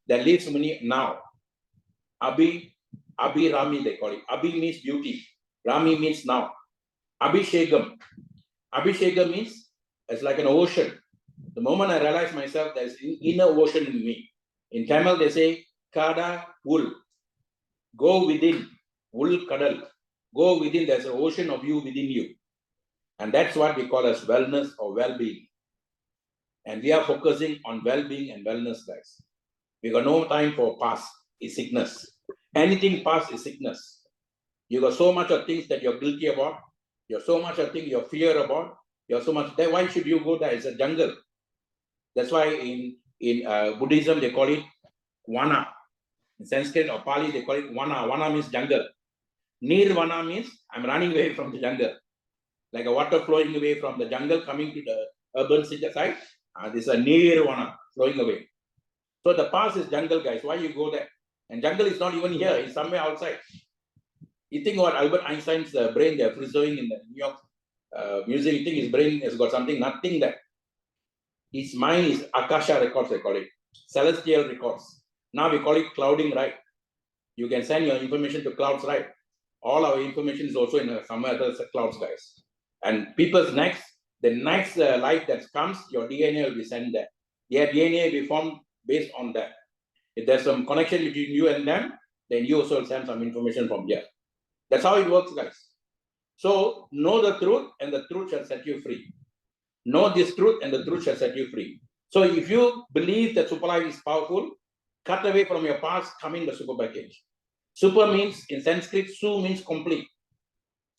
That leaves me now. Abhi Rami, they call it. Abhi means beauty. Rami means now. Abhishekam. Abhishekam means it's like an ocean. The moment I realize myself, there's an inner ocean in me. In Tamil, they say, Kada Ul. Go within. Ul Kadal. Go within. There's an ocean of you within you. And that's what we call as wellness or well-being. And we are focusing on well-being and wellness, guys. We got no time for past is sickness. Anything past is sickness. You got so much of things that you're guilty about. You have so much of things you're fear about. You have so much. Then why should you go there? It's a jungle. That's why in Buddhism they call it Vana. In Sanskrit or Pali they call it Vana. Vana means jungle. Nirvana means I'm running away from the jungle. Like a water flowing away from the jungle coming to the urban city side. This is a nirvana flowing away. So the past is jungle, guys. Why you go there? And jungle is not even here. It's somewhere outside. You think what Albert Einstein's brain they're preserving in the New York museum. You think his brain has got something? Nothing there. His mind is Akasha records, they call it. Celestial records. Now we call it clouding, right? You can send your information to clouds, right? All our information is also in some other clouds, guys. And people's next life that comes, your DNA will be sent there. Their DNA will be formed based on that. If there's some connection between you and them, then you also will send some information from here. That's how it works, guys. So know the truth and the truth shall set you free. Know this truth and the truth shall set you free. So if you believe that Superlife is powerful, cut away from your past, come in the super package. Super means, in Sanskrit, su means complete.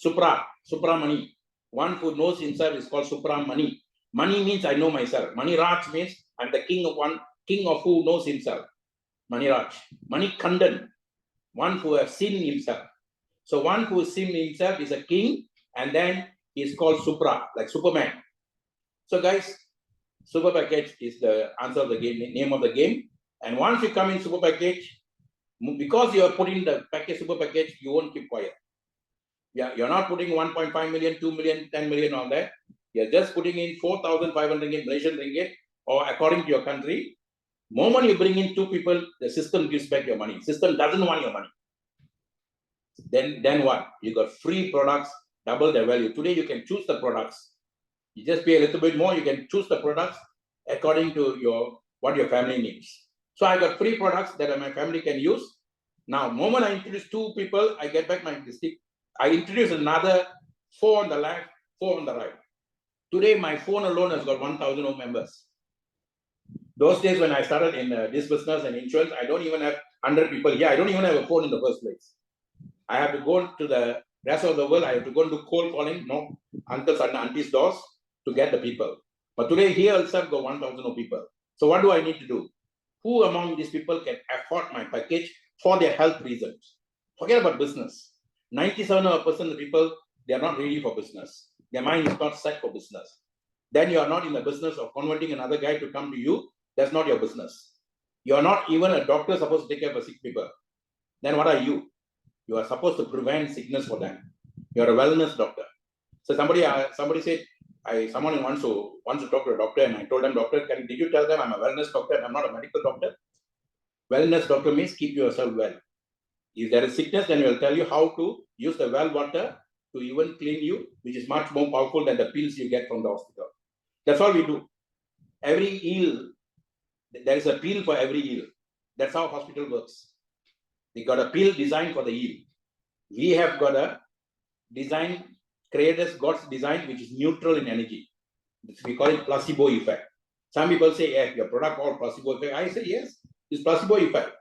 Supramani. One who knows himself is called Supramani. Mani means I know myself. Mani Raj means I'm the king of who knows himself. Mani Raj. Mani Kandan, one who has seen himself. So one who has seen himself is a king, and then he's called Supra, like Superman. So guys, super package is the answer of the game, name of the game. And once you come in super package, because you are putting the package super package, you won't keep quiet. Yeah, you're not putting 1.5 million, 2 million, 10 million on that. You're just putting in 4,500 ringgit, Malaysian ringgit, or according to your country. Moment you bring in 2 people, the system gives back your money. System doesn't want your money. Then what? You got free products, double their value. Today you can choose the products. You just pay a little bit more. You can choose the products according to what your family needs. So I got free products that my family can use. Now, moment I introduce 2 people, I get back my district. I introduce another 4 on the left, 4 on the right. Today, my phone alone has got 1,000 home members. Those days when I started in this business and insurance, I don't even have 100 people here. I don't even have a phone in the first place. I have to go to the rest of the world. I have to go and do cold calling, no uncles and aunties' doors to get the people. But today, here also I've got 1,000 people. So what do I need to do? Who among these people can afford my package for their health reasons? Forget about business. 97% of the people, they are not ready for business. Their mind is not set for business. Then you are not in the business of converting another guy to come to you. That's not your business. You are not even a doctor supposed to take care of sick people. Then what are you? You are supposed to prevent sickness for them. You are a wellness doctor. So somebody said, someone wants to talk to a doctor, and I told them, doctor, did you tell them I'm a wellness doctor and I'm not a medical doctor? Wellness doctor means keep yourself well. If there is sickness, then he will tell you how to use the well water to even clean you, which is much more powerful than the pills you get from the hospital. That's all we do. Every ill, there is a pill for every ill. That's how hospital works. We got a pill designed for the ill. We have got a design, created God's design, which is neutral in energy. We call it placebo effect. Some people say, yeah, your product called placebo effect. I say, yes, it's placebo effect.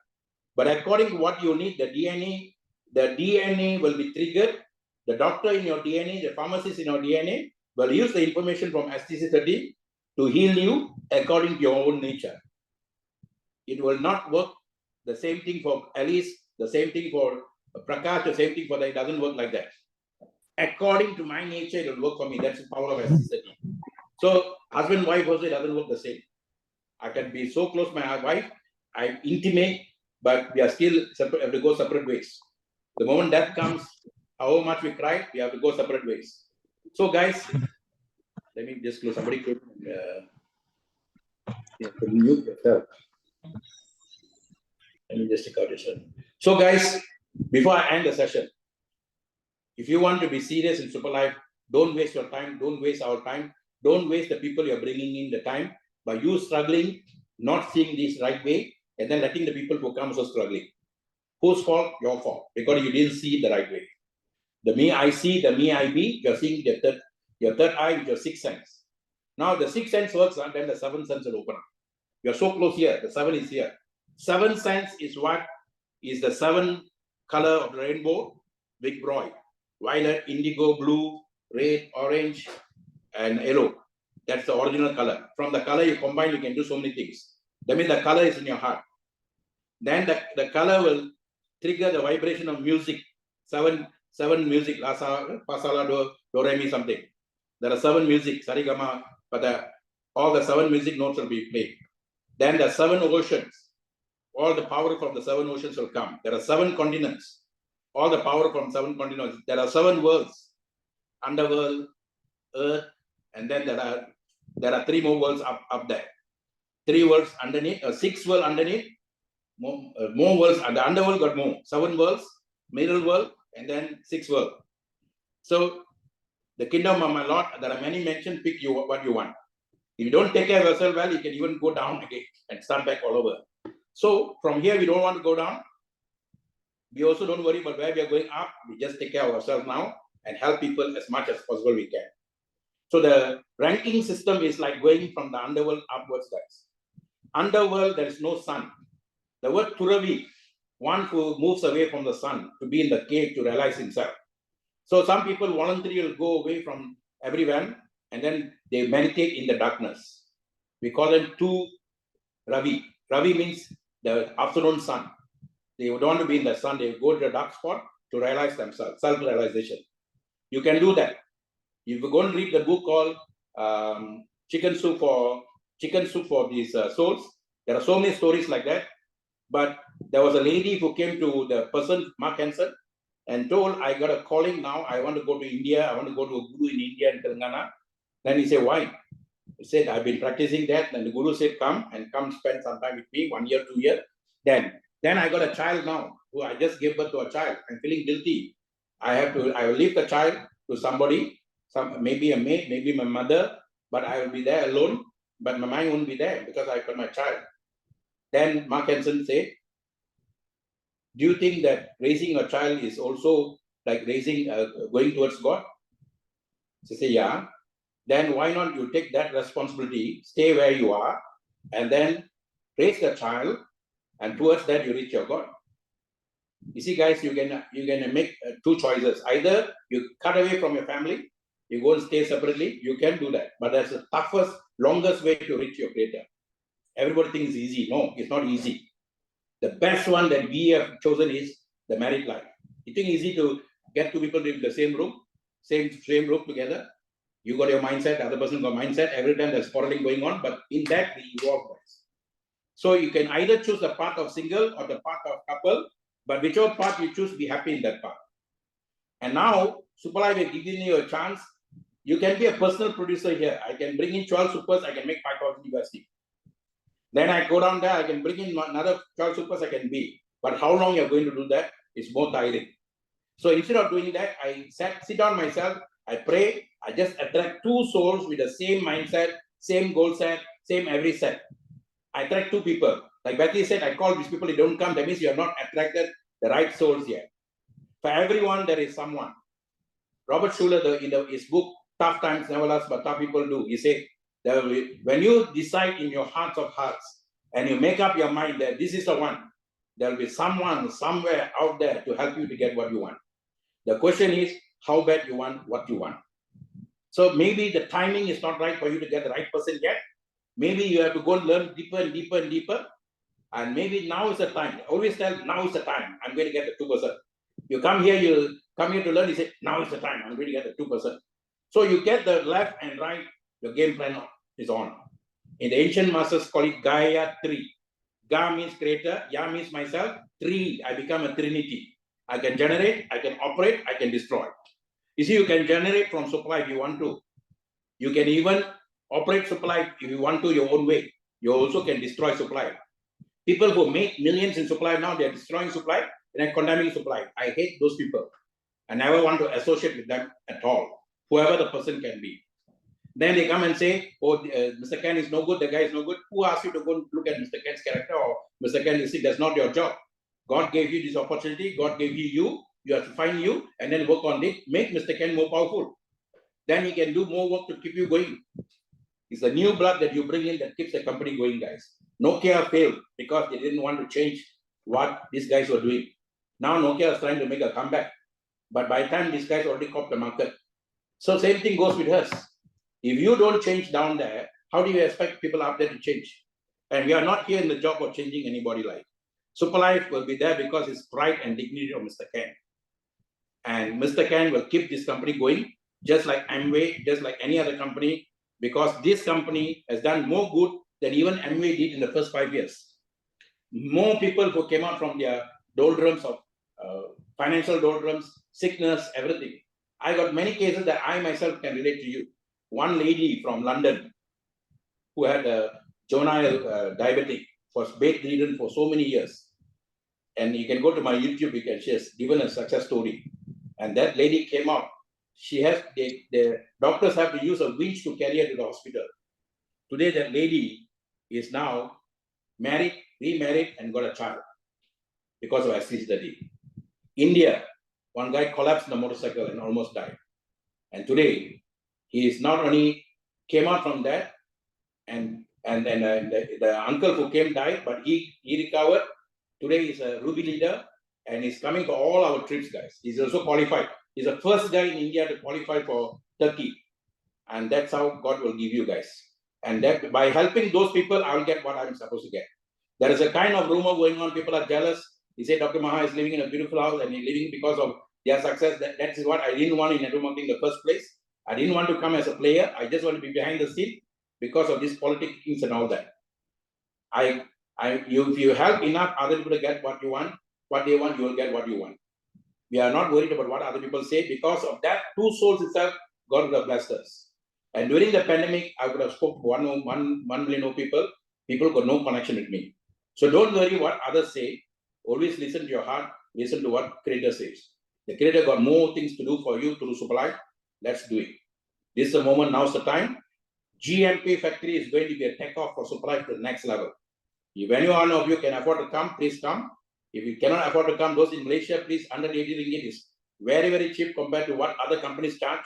But according to what you need, the DNA will be triggered. The doctor in your DNA, the pharmacist in your DNA will use the information from STC30 to heal you according to your own nature. It will not work the same thing for Alice, the same thing for Prakash, the same thing for that. It doesn't work like that. According to my nature, it will work for me. That's the power of STC30. So husband and wife also, it doesn't work the same. I can be so close to my wife, I'm intimate, but we are still separate, have to go separate ways. The moment that comes, however much we cry, we have to go separate ways. So guys, let me just close. Somebody could. You have to mute yourself. Let me just take out this one. So guys, before I end the session, if you want to be serious in Superlife, don't waste your time, don't waste our time, don't waste the people you're bringing in the time by you struggling, not seeing this right way, and then letting the people who come also struggling. Whose fault? Your fault, because you didn't see it the right way. The me I see, the me I be, you're seeing your third eye with your sixth sense. Now the sixth sense works, and then the seventh sense will open up. You're so close here, the seven is here. Seventh sense is what? Is the seven color of the rainbow, big boy. Violet, indigo, blue, red, orange, and yellow. That's the original color. From the color you combine, you can do so many things. That means the color is in your heart. Then the color will trigger the vibration of music. Seven music, la fa sa la do re mi something. There are seven music, sarigama, but all the seven music notes will be played. Then the seven oceans, all the power from the seven oceans will come. There are seven continents, all the power from seven continents. There are seven worlds, underworld, earth, and then there are three more worlds up there. Three worlds underneath, six worlds underneath, more worlds, and the underworld got more. Seven worlds, middle world, and then six world. So the kingdom of my Lord, there are many mentions, pick you what you want. If you don't take care of yourself well, you can even go down again and start back all over. So from here, we don't want to go down. We also don't worry about where we are going up. We just take care of ourselves now and help people as much as possible we can. So the ranking system is like going from the underworld upwards, guys. Underworld, there is no sun. The word Turavi, one who moves away from the sun to be in the cave to realize himself. So some people voluntarily will go away from everyone and then they meditate in the darkness. We call them two Ravi. Ravi means the afternoon sun. They don't want to be in the sun. They go to the dark spot to realize themselves, self-realization. You can do that. If you go and read the book called Chicken Soup for these souls, there are so many stories like that. But there was a lady who came to the person, Mark Hansen, and told, I got a calling now. I want to go to India. I want to go to a guru in India and Telangana. Then he said, why? He said, I've been practicing that. And the guru said, come spend some time with me, 1 year, 2 years. Then I got a child now who I just gave birth to a child. I'm feeling guilty. I will leave the child to somebody, maybe a maid, maybe my mother, but I will be there alone. But my mind won't be there because I got my child. Then Mark Hansen said, do you think that raising a child is also like raising, going towards God? She said, yeah. Then why not you take that responsibility, stay where you are, and then raise the child, and towards that you reach your God. You see, guys, you're gonna make two choices. Either you cut away from your family, you go and stay separately, you can do that. But that's the toughest, longest way to reach your Creator. Everybody thinks it's easy. No, it's not easy. The best one that we have chosen is the married life. You think it's easy to get two people in the same room, same room together? You got your mindset, the other person got mindset. Every time there's quarreling going on, but in that we evolve, guys. So you can either choose the path of single or the path of couple, but whichever path you choose, be happy in that path. And now, Superlife is giving you a chance. You can be a personal producer here. I can bring in 12 supers, I can make 5,000 USD. Then I go down there, I can bring in another 12 supers, I can be. But how long you're going to do that is more tiring. So instead of doing that, I sit down myself, I pray, I just attract two souls with the same mindset, same goal set, same every set. I attract two people. Like Betty said, I call these people, they don't come, that means you are not attracted the right souls yet. For everyone, there is someone. Robert Schuller, in his book, Tough Times Never Last, but Tough People Do, he said, when you decide in your hearts of hearts, and you make up your mind that this is the one, there will be someone somewhere out there to help you to get what you want. The question is, how bad you want what you want. So maybe the timing is not right for you to get the right person yet. Maybe you have to go and learn deeper and deeper and deeper. And maybe now is the time. I always tell, now is the time. I'm going to get the 2%. You come here to learn, you say, now is the time. I'm going to get the 2%. So you get the left and right, your game plan is on. In the ancient masters call it Gaia 3. Ga means creator, Ya means myself, 3, I become a trinity. I can generate, I can operate, I can destroy. You see, you can generate from Superlife if you want to. You can even operate Superlife if you want to your own way. you also can destroy Superlife. People who make millions in Superlife now, they're destroying Superlife and then condemning Superlife. I hate those people. I never want to associate with them at all, whoever the person can be. Then they come and say, oh, Mr. Ken is no good, the guy is no good. Who asked you to go and look at Mr. Ken's character, or Mr. Ken is sick? That's not your job. God gave you this opportunity, God gave you, you have to find you and then work on it, make Mr. Ken more powerful. Then he can do more work to keep you going. It's the new blood that you bring in that keeps the company going, guys. Nokia failed because they didn't want to change what these guys were doing. Now Nokia is trying to make a comeback. But by the time these guys already caught the market. So same thing goes with us. If you don't change down there, how do you expect people up there to change? And we are not here in the job of changing anybody's life. Superlife will be there because it's pride and dignity of Mr. Ken. And Mr. Ken will keep this company going, just like Amway, just like any other company, because this company has done more good than even Amway did in the first 5 years. More people who came out from their doldrums of financial doldrums, sickness, everything. I got many cases that I myself can relate to you. One lady from London who had a juvenile diabetic, was bedridden for so many years. And you can go to my YouTube, you can, she has given a success story. And that lady came out. She has, the doctors have to use a winch to carry her to the hospital. Today, that lady is now married, remarried, and got a child because of SC study. India, one guy collapsed on a motorcycle and almost died. And today, he is not only came out from that, and the uncle who came died, but he recovered. Today he's a Ruby leader and he's coming for all our trips, guys. He's also qualified. He's the first guy in India to qualify for Turkey. And that's how God will give you guys. And that by helping those people, I'll get what I'm supposed to get. There is a kind of rumor going on. People are jealous. He said Dr. Maha is living in a beautiful house and he's living because of their success. That is what I didn't want in network marketing in the first place. I didn't want to come as a player. I just want to be behind the scene because of these politics and all that. If you help enough other people to get what you want, what they want, you will get what you want. We are not worried about what other people say. Because of that, 2 souls itself, God would have blessed us. And during the pandemic, I would have spoken to 1 million people. People got no connection with me. So don't worry what others say. Always listen to your heart. Listen to what Creator says. The Creator got more things to do for you to do Superlife. Let's do it. This is the moment. Now's the time. GMP factory is going to be a takeoff for Superlife to the next level. If any one of you can afford to come, please come. If you cannot afford to come, those in Malaysia, please, 180 ringgit is very, very cheap compared to what other companies charge.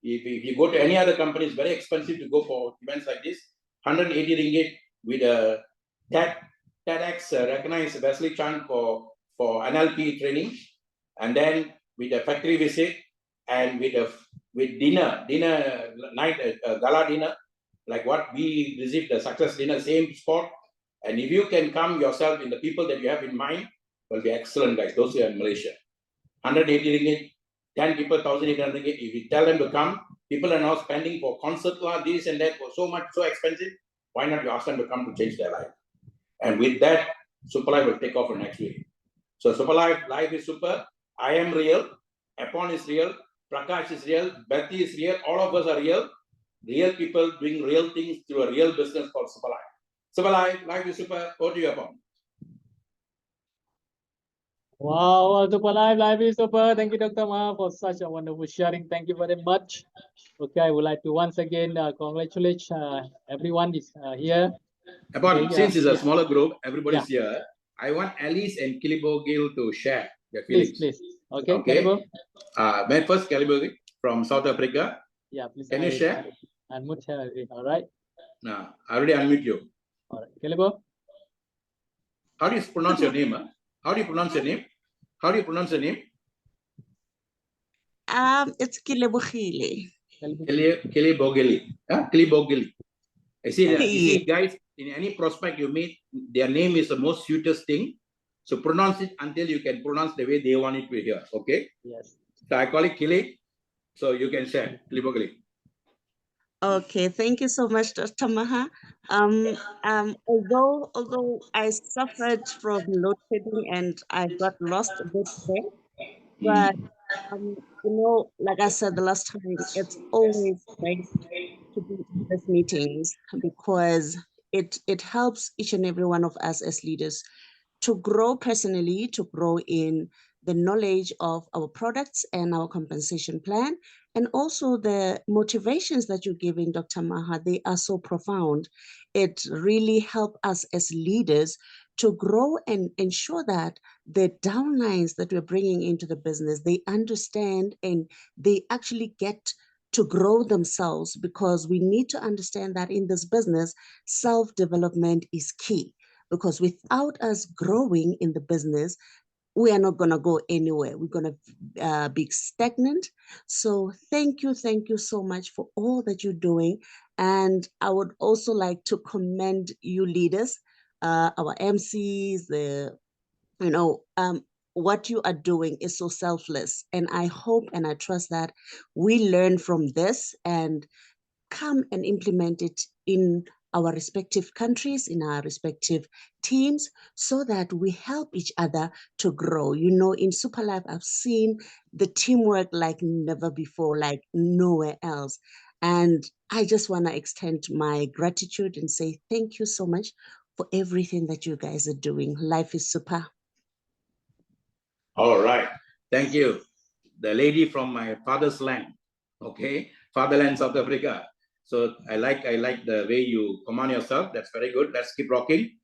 If you go to any other company, it's very expensive to go for events like this. 180 ringgit with a TEDx recognized Wesley Chan for NLP training, and then with a factory visit and with dinner night, gala dinner, like what we received, the success dinner, same spot. And if you can come yourself in the people that you have in mind, will be excellent, guys. Those who are in Malaysia. 180 ringgit, 10 people, 1,800 ringgit. If you tell them to come, people are now spending for concert, this and that, for so much, so expensive. Why not you ask them to come to change their life? And with that, Superlife will take off for next week. So Superlife, life is super. I am real. Apon is real. Prakash is real. Betty is real. All of us are real. Real people doing real things through a real business called Superlife. Superlife, life is super. Over to you, Apon. Wow, Superlife, life is super. Thank you, Dr. Ma, for such a wonderful sharing. Thank you very much. Okay, I would like to once again congratulate everyone is here. Apon, Okay, since it's a yeah. smaller group, everybody's here. I want Alice and Kilibo Gill to share their feelings. Please. Okay, Okay. Kalibo? My first Kilibo from South Africa. Yeah, please. Can you share? Unmute her. All right. No, I already unmute you. All right, Kalibo? How do you pronounce your name? How do you pronounce your name? How do you pronounce your name? It's Kilebogile. Kilibogili. Kilibogili. You see, guys, in any prospect you meet, their name is the most sweetest thing. So pronounce it until you can pronounce the way they want it to hear. Okay? Yes. So I call it Kili. So you can share Kilibogili. Okay, thank you so much, Dr. Maha. Although I suffered from load shedding and I got lost a bit there, but like I said the last time, it's always great to be in these meetings because it helps each and every one of us as leaders to grow personally, to grow in the knowledge of our products and our compensation plan, and also the motivations that you're giving, Dr. Maha, they are so profound. It really helps us as leaders to grow and ensure that the downlines that we're bringing into the business, they understand and they actually get to grow themselves, because we need to understand that in this business, self-development is key, because without us growing in the business, we are not going to go anywhere. We're going to be stagnant. So thank you so much for all that you're doing. And I would also like to commend you leaders, our MCs, what you are doing is so selfless. And I hope and I trust that we learn from this and come and implement it in our respective countries, in our respective teams, so that we help each other to grow. You know, in Superlife, I've seen the teamwork like never before, like nowhere else. And I just want to extend my gratitude and say thank you so much for everything that you guys are doing. Life is super. All right. Thank you. The lady from my father's land, okay? Fatherland, South Africa. So I like the way you command yourself. That's very good. Let's keep rocking.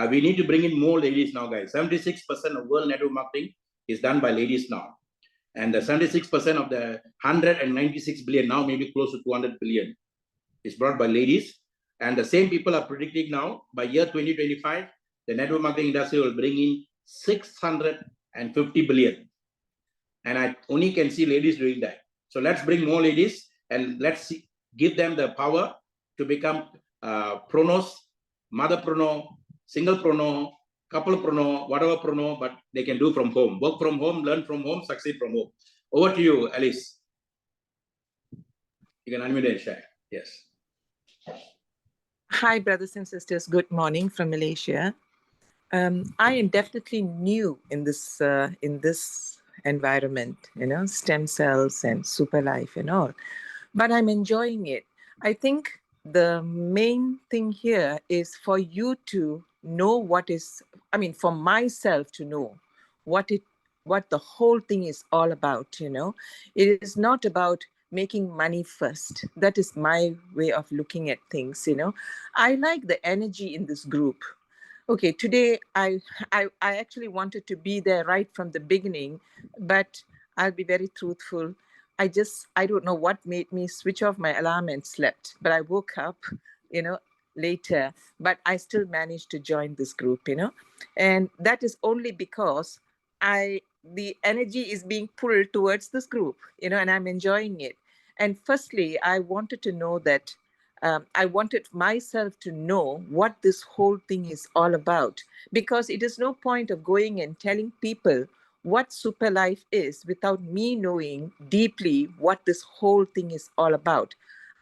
We need to bring in more ladies now, guys. 76% of world network marketing is done by ladies now. And the 76% of the 196 billion, now maybe close to 200 billion, is brought by ladies. And the same people are predicting now, by year 2025, the network marketing industry will bring in 650 billion. And I only can see ladies doing that. So let's bring more ladies and let's give them the power to become pronos, mother prono, single prono, couple prono, whatever prono, but they can do from home. Work from home, learn from home, succeed from home. Over to you, Alice. You can unmute and share. Yes. Hi, brothers and sisters. Good morning from Malaysia. I am definitely new in this environment, stem cells and Superlife and all, but I'm enjoying it. I think the main thing here is for you to know for myself to know what the whole thing is all about. It is not about making money first. That is my way of looking at things. I like the energy in this group. Okay, today I actually wanted to be there right from the beginning, but I'll be very truthful. I don't know what made me switch off my alarm and slept, but I woke up, later, but I still managed to join this group, and that is only because the energy is being pulled towards this group, and I'm enjoying it. And firstly, I wanted to know that I wanted myself to know what this whole thing is all about, because it is no point of going and telling people what Superlife is without me knowing deeply what this whole thing is all about.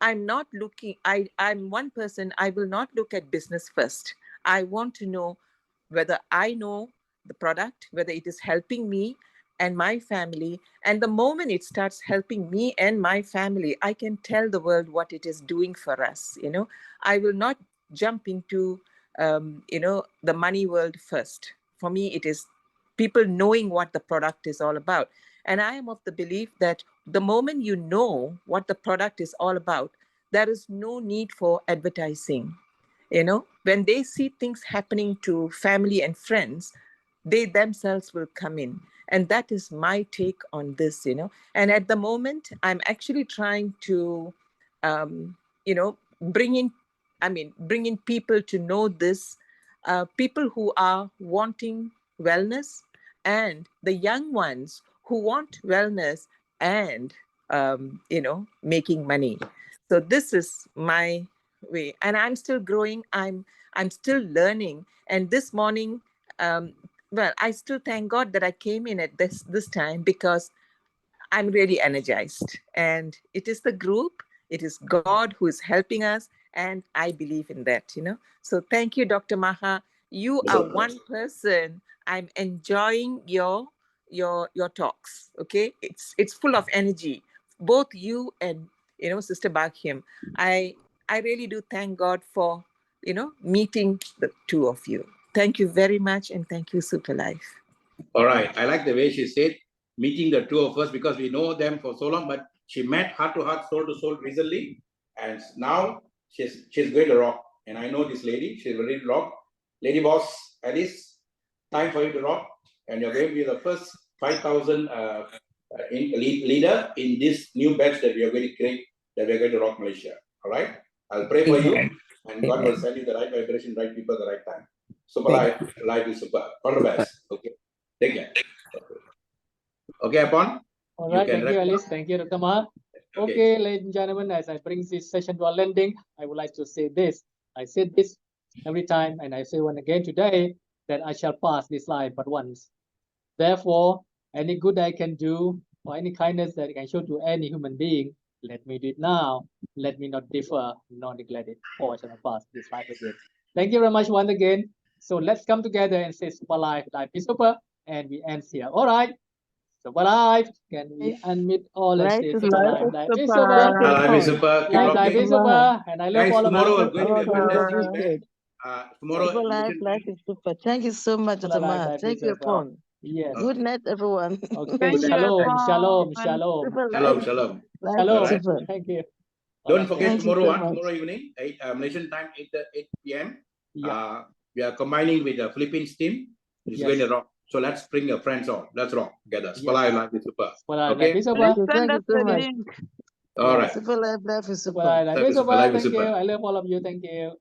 I'm not looking, I'm one person, I will not look at business first. I want to know whether I know the product, whether it is helping me and my family. And the moment it starts helping me and my family, I can tell the world what it is doing for us. I will not jump into, the money world first. For me, it is people knowing what the product is all about. And I am of the belief that the moment you know what the product is all about, there is no need for advertising. When they see things happening to family and friends, they themselves will come in. And that is my take on this. And at the moment, I'm actually trying to, bring in people to know this, people who are wanting wellness, and the young ones who want wellness and, making money. So this is my way, and I'm still growing. I'm still learning. And this morning, well, I still thank God that I came in at this time, because I'm really energized. And it is the group, it is God who is helping us, and I believe in that. So thank you, Dr. Maha. You are one person. I'm enjoying your talks. Okay, it's full of energy. Both you and Sister Baghim. I really do thank God for meeting the two of you. Thank you very much, and thank you, Superlife. All right. I like the way she said meeting the two of us because we know them for so long, but she met heart to heart, soul to soul recently. And now she's going to rock. And I know this lady, she's ready to rock. Lady boss, Alice, time for you to rock. And you're going to be the first 5,000 leader in this new batch that we are going to create, that we are going to rock Malaysia. All right. I'll pray for you, and God will send you the right vibration, right people at the right time. Super life is super. All the best. Okay. Take care. Okay, Apon? All right, thank you, Alice. Thank you, Dr. Ma. Okay, ladies and gentlemen, as I bring this session to a landing, I would like to say this. I said this every time, and I say one again today, that I shall pass this life but once. Therefore, any good I can do, or any kindness that I can show to any human being, let me do it now. Let me not defer, nor neglect it, or I shall not pass this life again. Thank you very much once again. So let's come together and say super life is super, and we end here. All right. Super life. Can we unmute all and Life say is super life. life is Super. super? Thank you, Life is Paul. super. Keep Life rocking. is super, and I love Guys, all of tomorrow you. is going to be a fantastic Super. event. Tomorrow, Super life, life is super. Thank you so much, Super life, Atama. life Thank is you, super. Paul. Yes. Good night, everyone. Okay. Thank you, Shalom. Paul. Shalom. Shalom. Super Shalom, life. shalom. Life Shalom. is super. Thank you. Don't forget Thank you tomorrow, so much. tomorrow evening, 8 Malaysian time, 8 p.m. Yeah. We are combining with the Philippines team. It's Yes. going to rock. So let's bring your friends on. Let's rock together. Yes. Super life is super. Super life, Okay. life is super. Thank you so much. All right. Super life, life is Super super. life, life is super. Life is Thank you. super. I love all of you. Thank you.